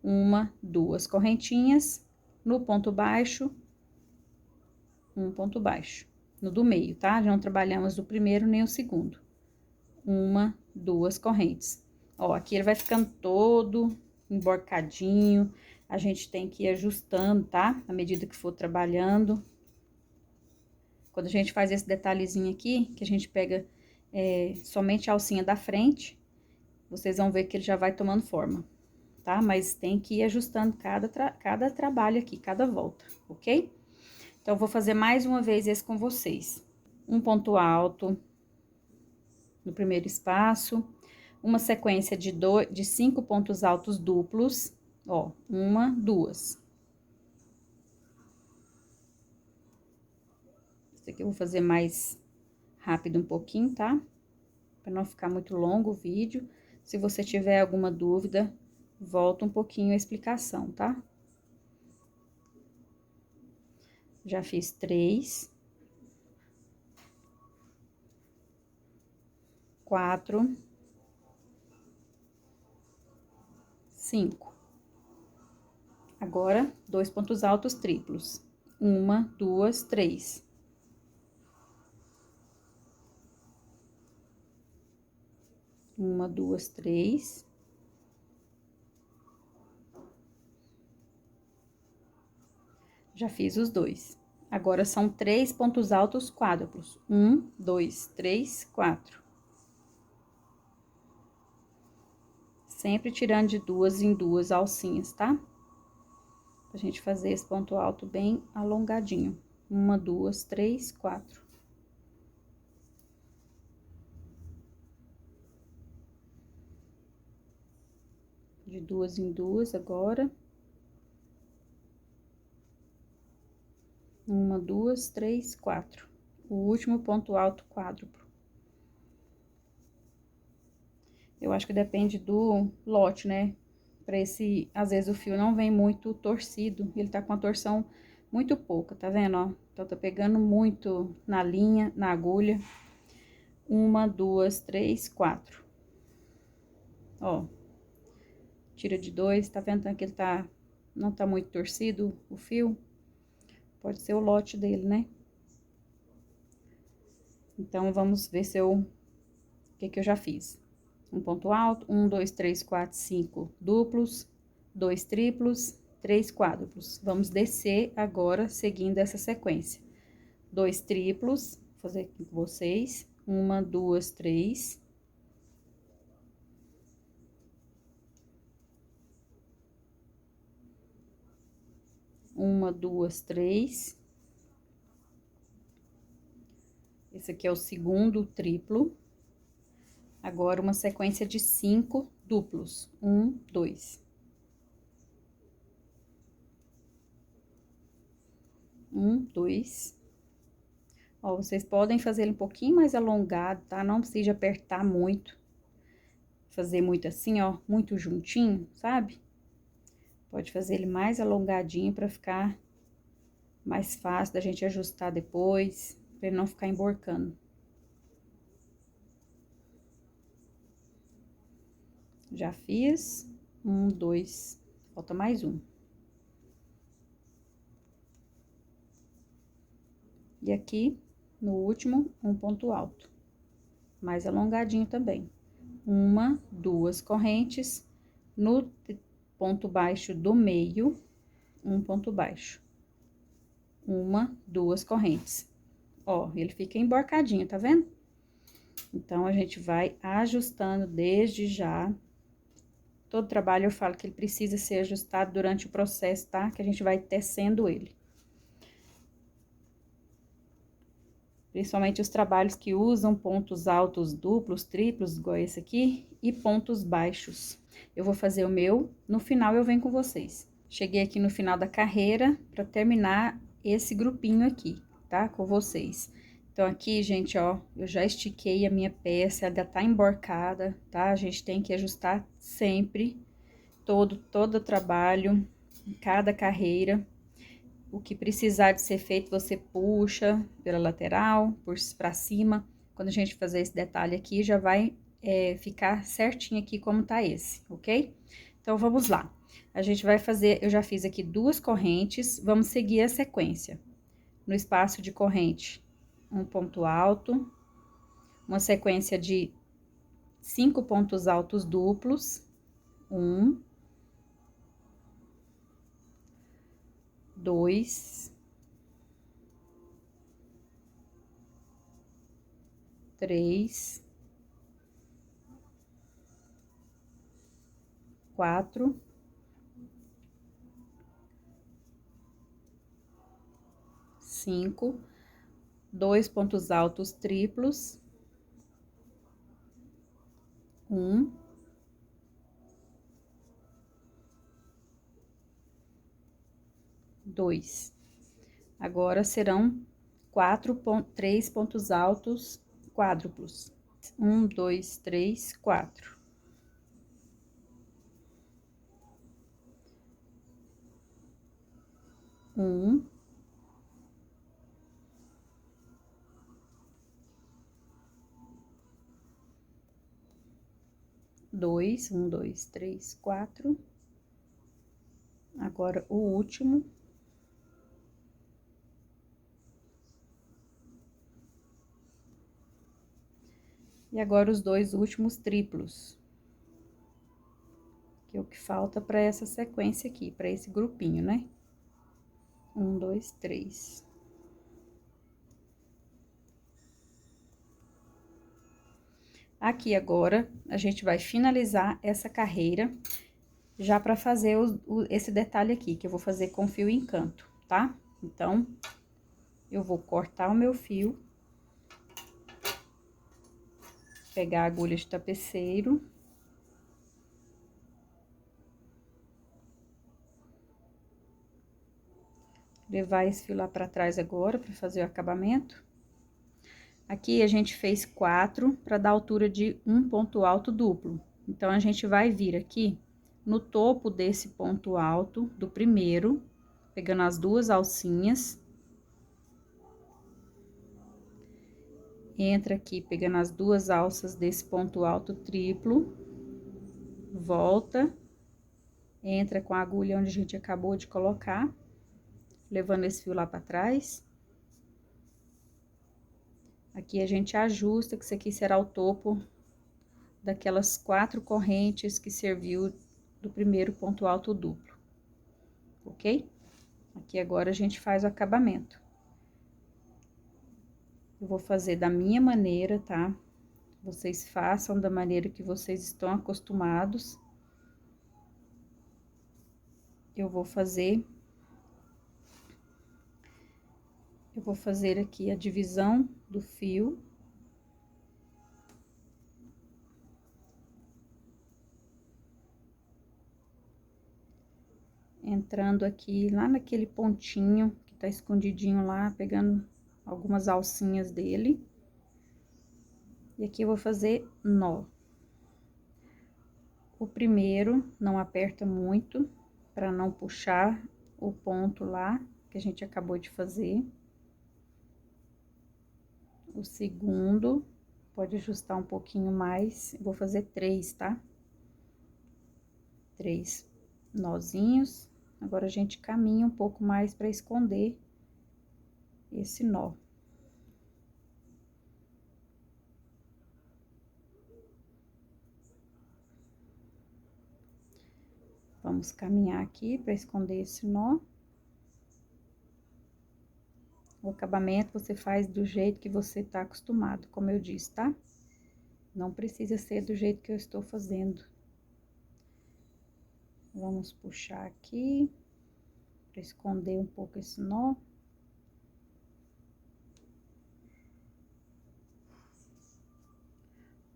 Uma, duas correntinhas. No ponto baixo, um ponto baixo. No do meio, tá? Já não trabalhamos o primeiro nem o segundo. Uma, duas correntes. Ó, aqui ele vai ficando todo emborcadinho. A gente tem que ir ajustando, tá? À medida que for trabalhando. Quando a gente faz esse detalhezinho aqui, que a gente pega somente a alcinha da frente, vocês vão ver que ele já vai tomando forma, tá? Mas tem que ir ajustando cada trabalho aqui, cada volta, ok? Então, eu vou fazer mais uma vez esse com vocês. Um ponto alto no primeiro espaço, uma sequência de 5 pontos altos duplos, ó, uma, duas. Esse aqui eu vou fazer mais rápido um pouquinho, tá? Para não ficar muito longo o vídeo. Se você tiver alguma dúvida, volta um pouquinho a explicação, tá? Já fiz 3. 4. 5. Agora, 2 pontos altos triplos. Uma, duas, três. Uma, duas, três. Já fiz os 2. Agora, são 3 pontos altos quádruplos. 1, 2, 3, 4. Sempre tirando de duas em duas alcinhas, tá? Pra gente fazer esse ponto alto bem alongadinho. Uma, duas, três, 4. De duas em duas agora. Uma, duas, três, 4. O último ponto alto quádruplo. Eu acho que depende do lote, né? Pra esse, às vezes o fio não vem muito torcido, ele tá com a torção muito pouca, tá vendo, ó? Então, tá pegando muito na linha, na agulha. Uma, duas, três, 4. Ó. Tira de 2, tá vendo que ele não tá muito torcido o fio? Pode ser o lote dele, né? Então, vamos ver o que eu já fiz. Um ponto alto, 1, 2, 3, 4, 5 duplos, 2 triplos, 3 quádruplos. Vamos descer agora, seguindo essa sequência. 2 triplos, vou fazer aqui com vocês. 1, 2, 3. 1, 2, 3. Esse aqui é o segundo triplo. Agora, uma sequência de 5 duplos. 1, 2. 1, 2. Ó, vocês podem fazer ele um pouquinho mais alongado, tá? Não precisa apertar muito. Fazer muito assim, ó, muito juntinho, sabe? Pode fazer ele mais alongadinho pra ficar mais fácil da gente ajustar depois, pra ele não ficar emborcando. Já fiz. 1, 2. Falta mais um. E aqui, no último, um ponto alto. Mais alongadinho também. 1, 2 correntes. No ponto baixo do meio, um ponto baixo. 1, 2 correntes. Ó, ele fica emborcadinho, tá vendo? Então, a gente vai ajustando desde já. Todo trabalho eu falo que ele precisa ser ajustado durante o processo, tá? Que a gente vai tecendo ele. Principalmente os trabalhos que usam pontos altos duplos, triplos, igual esse aqui, e pontos baixos. Eu vou fazer o meu, no final eu venho com vocês. Cheguei aqui no final da carreira para terminar esse grupinho aqui, tá? Com vocês. Então, aqui, gente, ó, eu já estiquei a minha peça, ela já tá emborcada, tá? A gente tem que ajustar sempre, todo o trabalho, cada carreira. O que precisar de ser feito, você puxa pela lateral, pra cima. Quando a gente fazer esse detalhe aqui, já vai ficar certinho aqui como tá esse, ok? Então, vamos lá. A gente vai fazer, eu já fiz aqui 2 correntes, vamos seguir a sequência. No espaço de corrente, um ponto alto, uma sequência de 5 pontos altos duplos, 1, 2, 3, 4, 5, 2 pontos altos triplos, 1, 2. Agora, serão 3 pontos altos quádruplos. 1, 2, 3, 4. 1, 2, 1, 2, 3, 4. Agora, o último. E agora, os 2 últimos triplos. Que é o que falta para essa sequência aqui, para esse grupinho, né? 1, 2, 3. Aqui agora, a gente vai finalizar essa carreira, já para fazer esse detalhe aqui, que eu vou fazer com fio encanto, tá? Então, eu vou cortar o meu fio, pegar a agulha de tapeceiro, levar esse fio lá pra trás agora, pra fazer o acabamento. Aqui, a gente fez 4 pra dar altura de um ponto alto duplo. Então, a gente vai vir aqui no topo desse ponto alto do primeiro, pegando as 2 alcinhas. Entra aqui, pegando as 2 alças desse ponto alto triplo. Volta. Entra com a agulha onde a gente acabou de colocar, levando esse fio lá pra trás. Aqui a gente ajusta, que isso aqui será o topo daquelas 4 correntes que serviu do primeiro ponto alto duplo, ok? Aqui agora a gente faz o acabamento. Eu vou fazer da minha maneira, tá? Vocês façam da maneira que vocês estão acostumados. Eu vou fazer Eu vou fazer aqui a divisão do fio. Entrando aqui lá naquele pontinho que tá escondidinho lá, pegando algumas alcinhas dele. E aqui eu vou fazer nó. O primeiro não aperta muito, para não puxar o ponto lá que a gente acabou de fazer. O segundo, pode ajustar um pouquinho mais, vou fazer 3, tá? 3 nozinhos. Agora, a gente caminha um pouco mais para esconder esse nó. Vamos caminhar aqui para esconder esse nó. O acabamento você faz do jeito que você tá acostumado, como eu disse, tá? Não precisa ser do jeito que eu estou fazendo. Vamos puxar aqui, para esconder um pouco esse nó.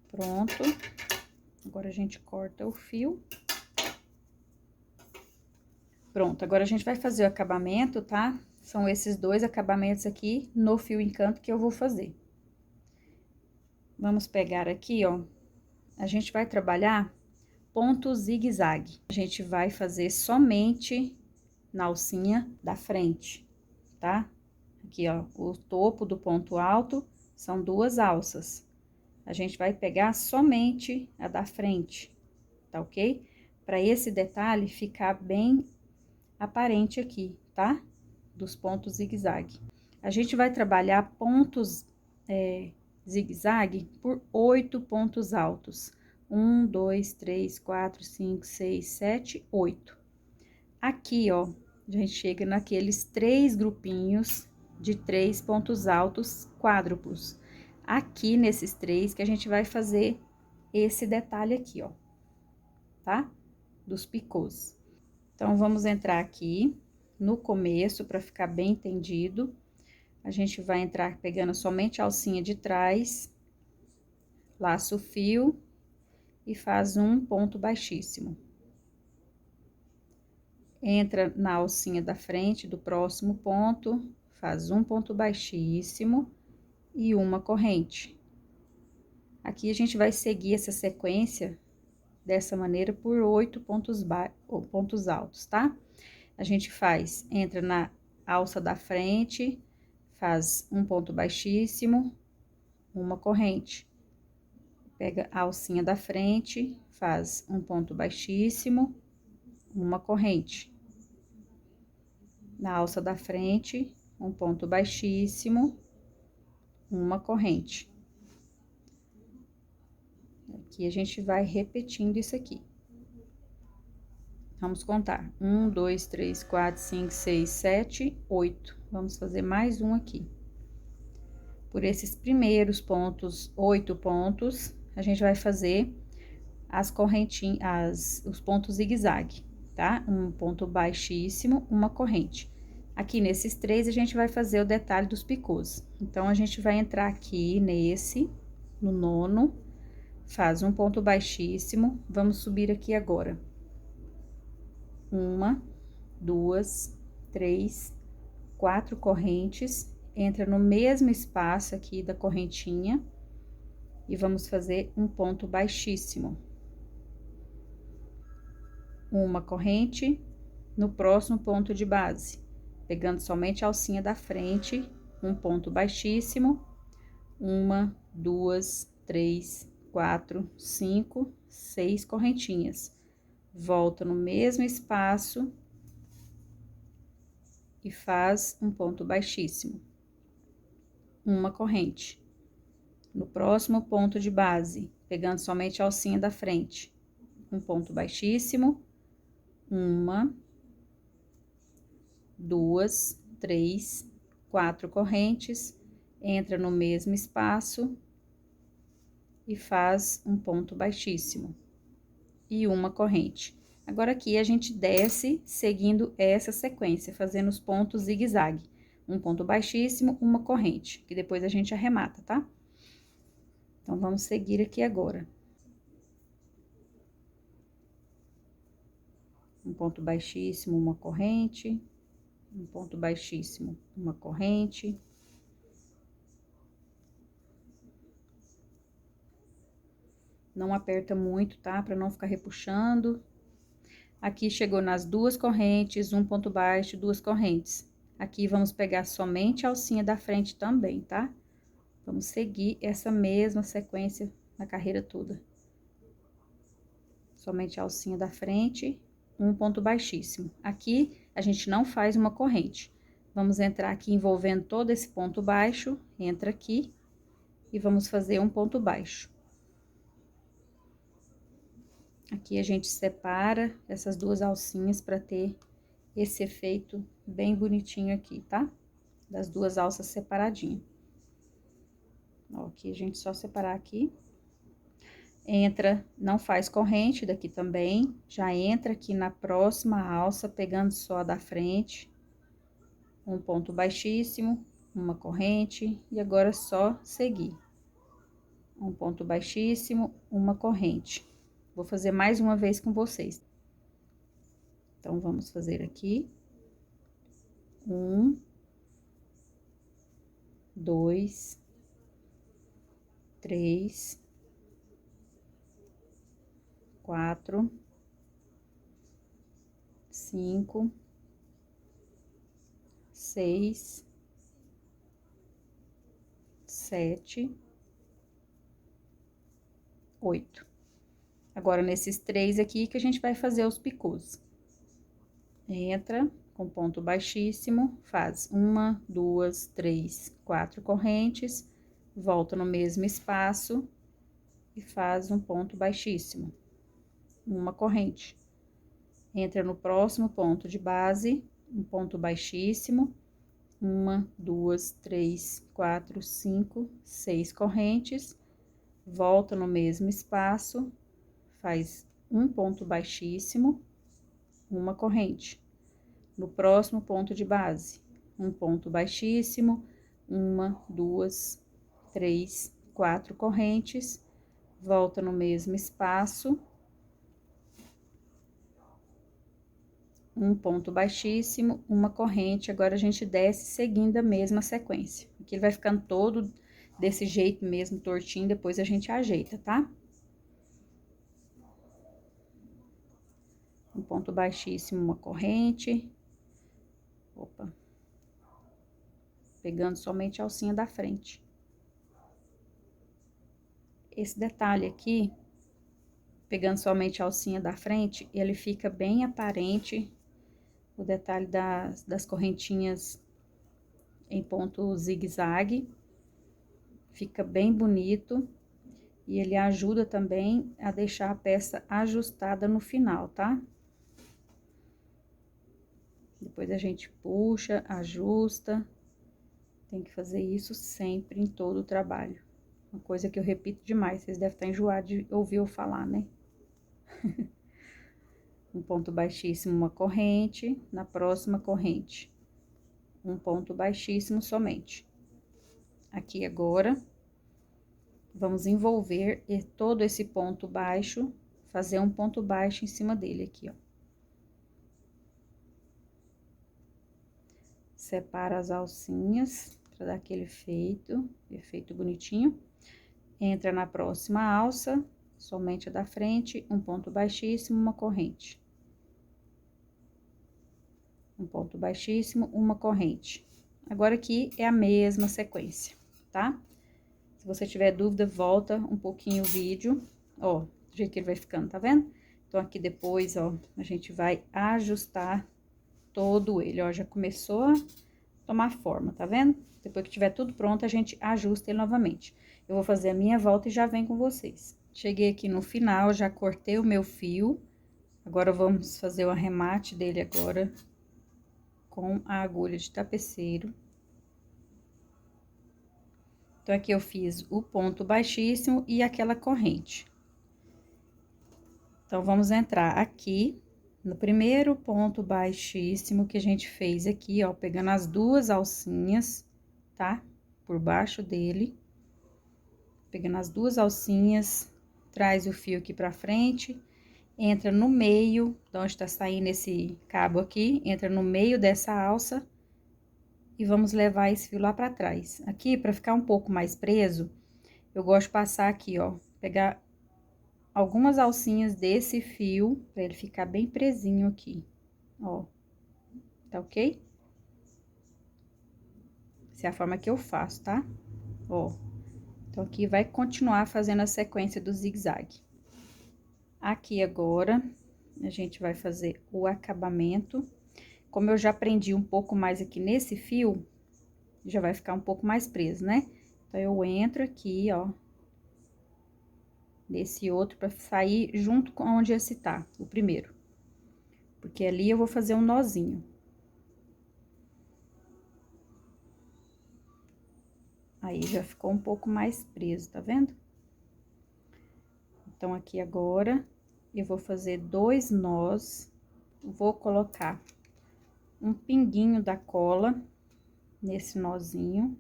Pronto. Agora, a gente corta o fio. Pronto, agora a gente vai fazer o acabamento, tá? São esses dois acabamentos aqui no fio encanto que eu vou fazer. Vamos pegar aqui, ó. A gente vai trabalhar ponto zigue-zague. A gente vai fazer somente na alcinha da frente, tá? Aqui, ó, o topo do ponto alto são 2 alças. A gente vai pegar somente a da frente, tá ok? Para esse detalhe ficar bem aparente aqui, tá? Dos pontos zigue-zague. A gente vai trabalhar pontos zigue-zague por 8 pontos altos. 1, 2, 3, 4, 5, 6, 7, 8. Aqui, ó, a gente chega naqueles 3 grupinhos de 3 pontos altos quádruplos. Aqui, nesses 3, que a gente vai fazer esse detalhe aqui, ó, tá? Dos picôs. Então, vamos entrar aqui no começo, para ficar bem entendido. A gente vai entrar pegando somente a alcinha de trás, laça o fio e faz um ponto baixíssimo. Entra na alcinha da frente do próximo ponto, faz um ponto baixíssimo e uma corrente. Aqui, a gente vai seguir essa sequência dessa maneira por 8 pontos altos, tá? A gente entra na alça da frente, faz um ponto baixíssimo, uma corrente. Pega a alcinha da frente, faz um ponto baixíssimo, uma corrente. Na alça da frente, um ponto baixíssimo, uma corrente. Aqui, a gente vai repetindo isso aqui. Vamos contar. 1, 2, 3, 4, 5, 6, 7, 8. Vamos fazer mais um aqui. Por esses primeiros pontos, 8 pontos, a gente vai fazer as correntinhas, os pontos zigue-zague, tá? Um ponto baixíssimo, uma corrente. Aqui, nesses 3, a gente vai fazer o detalhe dos picôs. Então, a gente vai entrar aqui no nono, faz um ponto baixíssimo, vamos subir aqui agora. 1, 2, 3, 4 correntes, entra no mesmo espaço aqui da correntinha e vamos fazer um ponto baixíssimo. Uma corrente no próximo ponto de base, pegando somente a alcinha da frente, um ponto baixíssimo, 1, 2, 3, 4, 5, 6 correntinhas. Volta no mesmo espaço e faz um ponto baixíssimo, uma corrente. No próximo ponto de base, pegando somente a alcinha da frente, um ponto baixíssimo, 1, 2, 3, 4 correntes, entra no mesmo espaço e faz um ponto baixíssimo e uma corrente. Agora, aqui, a gente desce seguindo essa sequência, fazendo os pontos zigue-zague. um ponto baixíssimo, uma corrente, que depois a gente arremata, tá? Então, vamos seguir aqui agora. Um ponto baixíssimo, uma corrente, um ponto baixíssimo, uma corrente. Não aperta muito, tá? Pra não ficar repuxando. Aqui chegou nas duas correntes, um ponto baixo, duas correntes. Aqui vamos pegar somente a alcinha da frente também, tá? Vamos seguir essa mesma sequência na carreira toda. Somente a alcinha da frente, um ponto baixíssimo. Aqui, a gente não faz uma corrente. Vamos entrar aqui envolvendo todo esse ponto baixo, entra aqui e vamos fazer um ponto baixo. Aqui a gente separa essas duas alcinhas para ter esse efeito bem bonitinho aqui, tá? Das duas alças separadinhas. Ó, aqui a gente só separar aqui. Entra, não faz corrente daqui também, já entra aqui na próxima alça, pegando só a da frente. Um ponto baixíssimo, uma corrente, e agora só seguir. Um ponto baixíssimo, uma corrente. Vou fazer mais uma vez com vocês. Então, vamos fazer aqui. 1, 2, 3, 4, 5, 6, 7, 8. Agora, nesses 3 aqui que a gente vai fazer os picôs. Entra com ponto baixíssimo, faz 1, 2, 3, 4 correntes, volta no mesmo espaço e faz um ponto baixíssimo, uma corrente. Entra no próximo ponto de base, um ponto baixíssimo, 1, 2, 3, 4, 5, 6 correntes, volta no mesmo espaço, faz um ponto baixíssimo, uma corrente. No próximo ponto de base, um ponto baixíssimo, 1, 2, 3, 4 correntes, volta no mesmo espaço, um ponto baixíssimo, uma corrente. Agora, a gente desce seguindo a mesma sequência. Aqui ele vai ficando todo desse jeito mesmo, tortinho, depois a gente ajeita, tá? Um ponto baixíssimo, uma corrente. Opa. Pegando somente a alcinha da frente. Esse detalhe aqui, pegando somente a alcinha da frente, ele fica bem aparente, o detalhe das correntinhas em ponto zigue-zague, fica bem bonito, e ele ajuda também a deixar a peça ajustada no final, tá? Depois a gente puxa, ajusta, tem que fazer isso sempre em todo o trabalho. Uma coisa que eu repito demais, vocês devem estar enjoados de ouvir eu falar, né? Um ponto baixíssimo, uma corrente, na próxima corrente, um ponto baixíssimo somente. Aqui agora, vamos envolver todo esse ponto baixo, fazer um ponto baixo em cima dele aqui, ó. Separa as alcinhas, pra dar aquele efeito bonitinho. Entra na próxima alça, somente a da frente, um ponto baixíssimo, uma corrente. Um ponto baixíssimo, uma corrente. Agora, aqui é a mesma sequência, tá? Se você tiver dúvida, volta um pouquinho o vídeo, ó, do jeito que ele vai ficando, tá vendo? Então, aqui depois, ó, a gente vai ajustar todo ele, ó, já começou a tomar forma, tá vendo? Depois que tiver tudo pronto, a gente ajusta ele novamente. Eu vou fazer a minha volta e já venho com vocês. Cheguei aqui no final, já cortei o meu fio. Agora, vamos fazer o arremate dele agora com a agulha de tapeceiro. Então, aqui eu fiz o ponto baixíssimo e aquela corrente. Então, vamos entrar aqui no primeiro ponto baixíssimo que a gente fez aqui, ó, pegando as duas alcinhas, tá? Por baixo dele. Pegando as duas alcinhas, traz o fio aqui pra frente, entra no meio, de onde tá saindo esse cabo aqui, entra no meio dessa alça e vamos levar esse fio lá pra trás. Aqui, pra ficar um pouco mais preso, eu gosto de passar aqui, ó, pegar algumas alcinhas desse fio, pra ele ficar bem presinho aqui, ó. Tá ok? Essa é a forma que eu faço, tá? Ó. Então, aqui vai continuar fazendo a sequência do zigue-zague. Aqui agora, a gente vai fazer o acabamento. Como eu já prendi um pouco mais aqui nesse fio, já vai ficar um pouco mais preso, né? Então, eu entro aqui, ó, desse outro pra sair junto com onde esse tá, o primeiro. Porque ali eu vou fazer um nozinho. Aí, já ficou um pouco mais preso, tá vendo? Então, aqui agora, eu vou fazer 2 nós, vou colocar um pinguinho da cola nesse nozinho.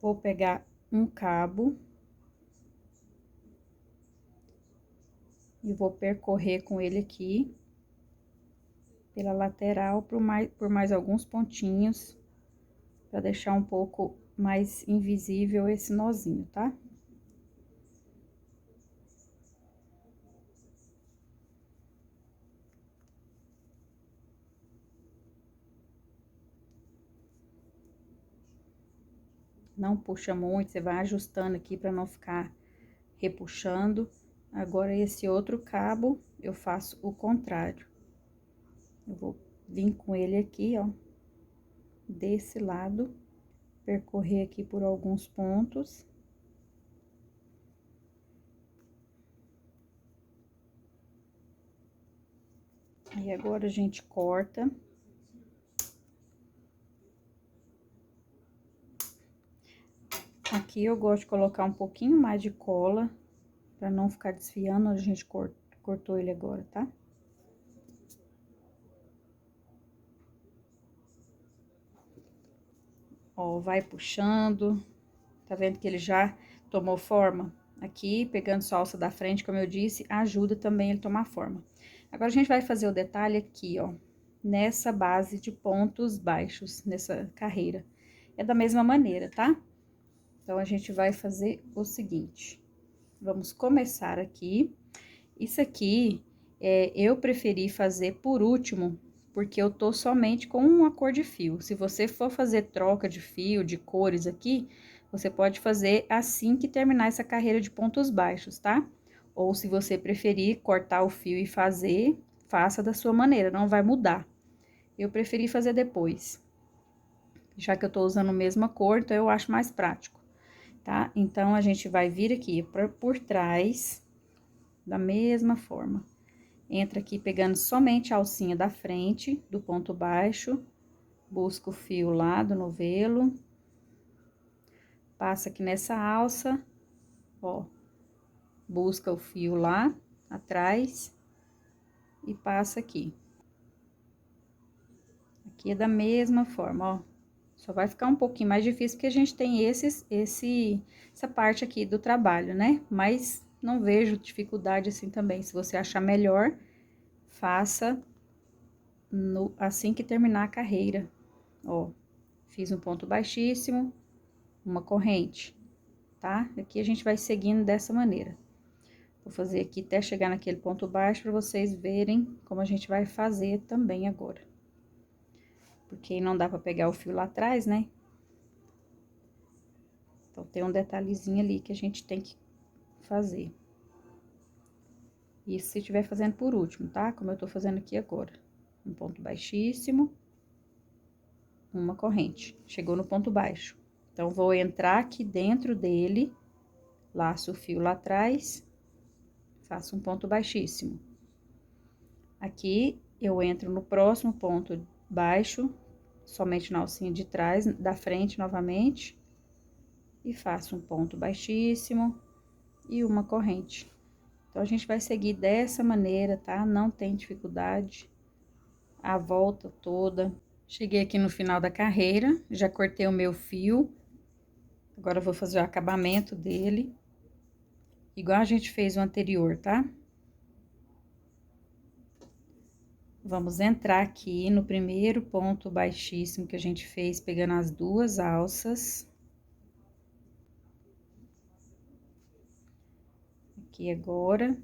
Vou pegar um cabo e vou percorrer com ele aqui pela lateral por mais alguns pontinhos, para deixar um pouco mais invisível esse nozinho, tá? Não puxa muito, você vai ajustando aqui para não ficar repuxando. Agora, esse outro cabo, eu faço o contrário. Eu vou vir com ele aqui, ó, desse lado, percorrer aqui por alguns pontos. Aí, agora, a gente corta. Aqui, eu gosto de colocar um pouquinho mais de cola, pra não ficar desfiando, a gente cortou ele agora, tá? Ó, vai puxando, tá vendo que ele já tomou forma? Aqui, pegando só a alça da frente, como eu disse, ajuda também ele tomar forma. Agora, a gente vai fazer o detalhe aqui, ó, nessa base de pontos baixos, nessa carreira. É da mesma maneira, tá? Então, a gente vai fazer o seguinte, vamos começar aqui. Isso aqui, eu preferi fazer por último, porque eu tô somente com uma cor de fio. Se você for fazer troca de fio, de cores aqui, você pode fazer assim que terminar essa carreira de pontos baixos, tá? Ou se você preferir cortar o fio e fazer, faça da sua maneira, não vai mudar. Eu preferi fazer depois. Já que eu tô usando a mesma cor, então eu acho mais prático, tá? Então, a gente vai vir aqui por trás, da mesma forma. Entra aqui pegando somente a alcinha da frente, do ponto baixo, busca o fio lá do novelo, passa aqui nessa alça, ó, busca o fio lá atrás e passa aqui. Aqui é da mesma forma, ó, só vai ficar um pouquinho mais difícil porque a gente tem essa parte aqui do trabalho, né? Mas não vejo dificuldade assim também, se você achar melhor, faça assim que terminar a carreira. Ó, fiz um ponto baixíssimo, uma corrente, tá? Aqui a gente vai seguindo dessa maneira. Vou fazer aqui até chegar naquele ponto baixo para vocês verem como a gente vai fazer também agora. Porque não dá para pegar o fio lá atrás, né? Então, tem um detalhezinho ali que a gente tem que fazer. Isso se estiver fazendo por último, tá? Como eu tô fazendo aqui agora. Um ponto baixíssimo, uma corrente. Chegou no ponto baixo. Então, vou entrar aqui dentro dele, laço o fio lá atrás, faço um ponto baixíssimo. Aqui, eu entro no próximo ponto baixo, somente na alcinha de trás, da frente novamente, e faço um ponto baixíssimo, e uma corrente. Então, a gente vai seguir dessa maneira, tá? Não tem dificuldade. A volta toda. Cheguei aqui no final da carreira, já cortei o meu fio. Agora, eu vou fazer o acabamento dele. Igual a gente fez o anterior, tá? Vamos entrar aqui no primeiro ponto baixíssimo que a gente fez, pegando as duas alças. Aqui agora,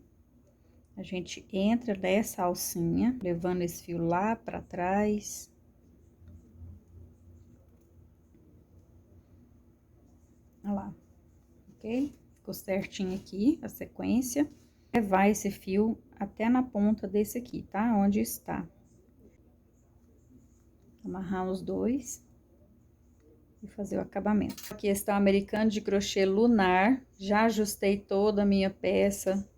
a gente entra nessa alcinha, levando esse fio lá pra trás. Olha lá, ok? Ficou certinho aqui a sequência. Levar esse fio até na ponta desse aqui, tá? Onde está. Amarrar os dois e fazer o acabamento. Aqui está o americano de crochê lunar. Já ajustei toda a minha peça.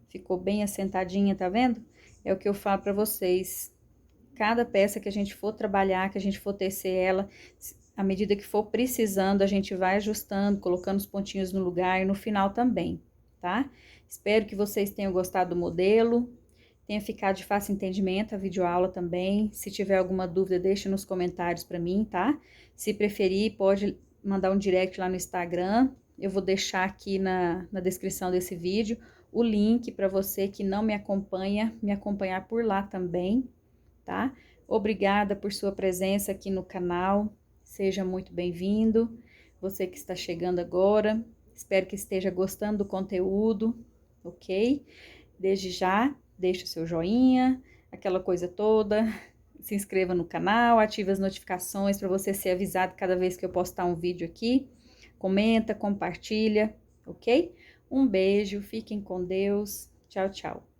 Ficou bem assentadinha, tá vendo? É o que eu falo pra vocês. Cada peça que a gente for trabalhar, que a gente for tecer ela, à medida que for precisando, a gente vai ajustando, colocando os pontinhos no lugar e no final também, tá? Espero que vocês tenham gostado do modelo, tenha ficado de fácil entendimento a videoaula também. Se tiver alguma dúvida, deixa nos comentários pra mim, tá? Se preferir, pode mandar um direct lá no Instagram. Eu vou deixar aqui na descrição desse vídeo o link para você que não me acompanha, me acompanhar por lá também, tá? Obrigada por sua presença aqui no canal, seja muito bem-vindo. Você que está chegando agora, espero que esteja gostando do conteúdo, ok? Desde já, deixe o seu joinha, aquela coisa toda, se inscreva no canal, ative as notificações para você ser avisado cada vez que eu postar um vídeo aqui. Comenta, compartilha, ok? Um beijo, fiquem com Deus, tchau, tchau.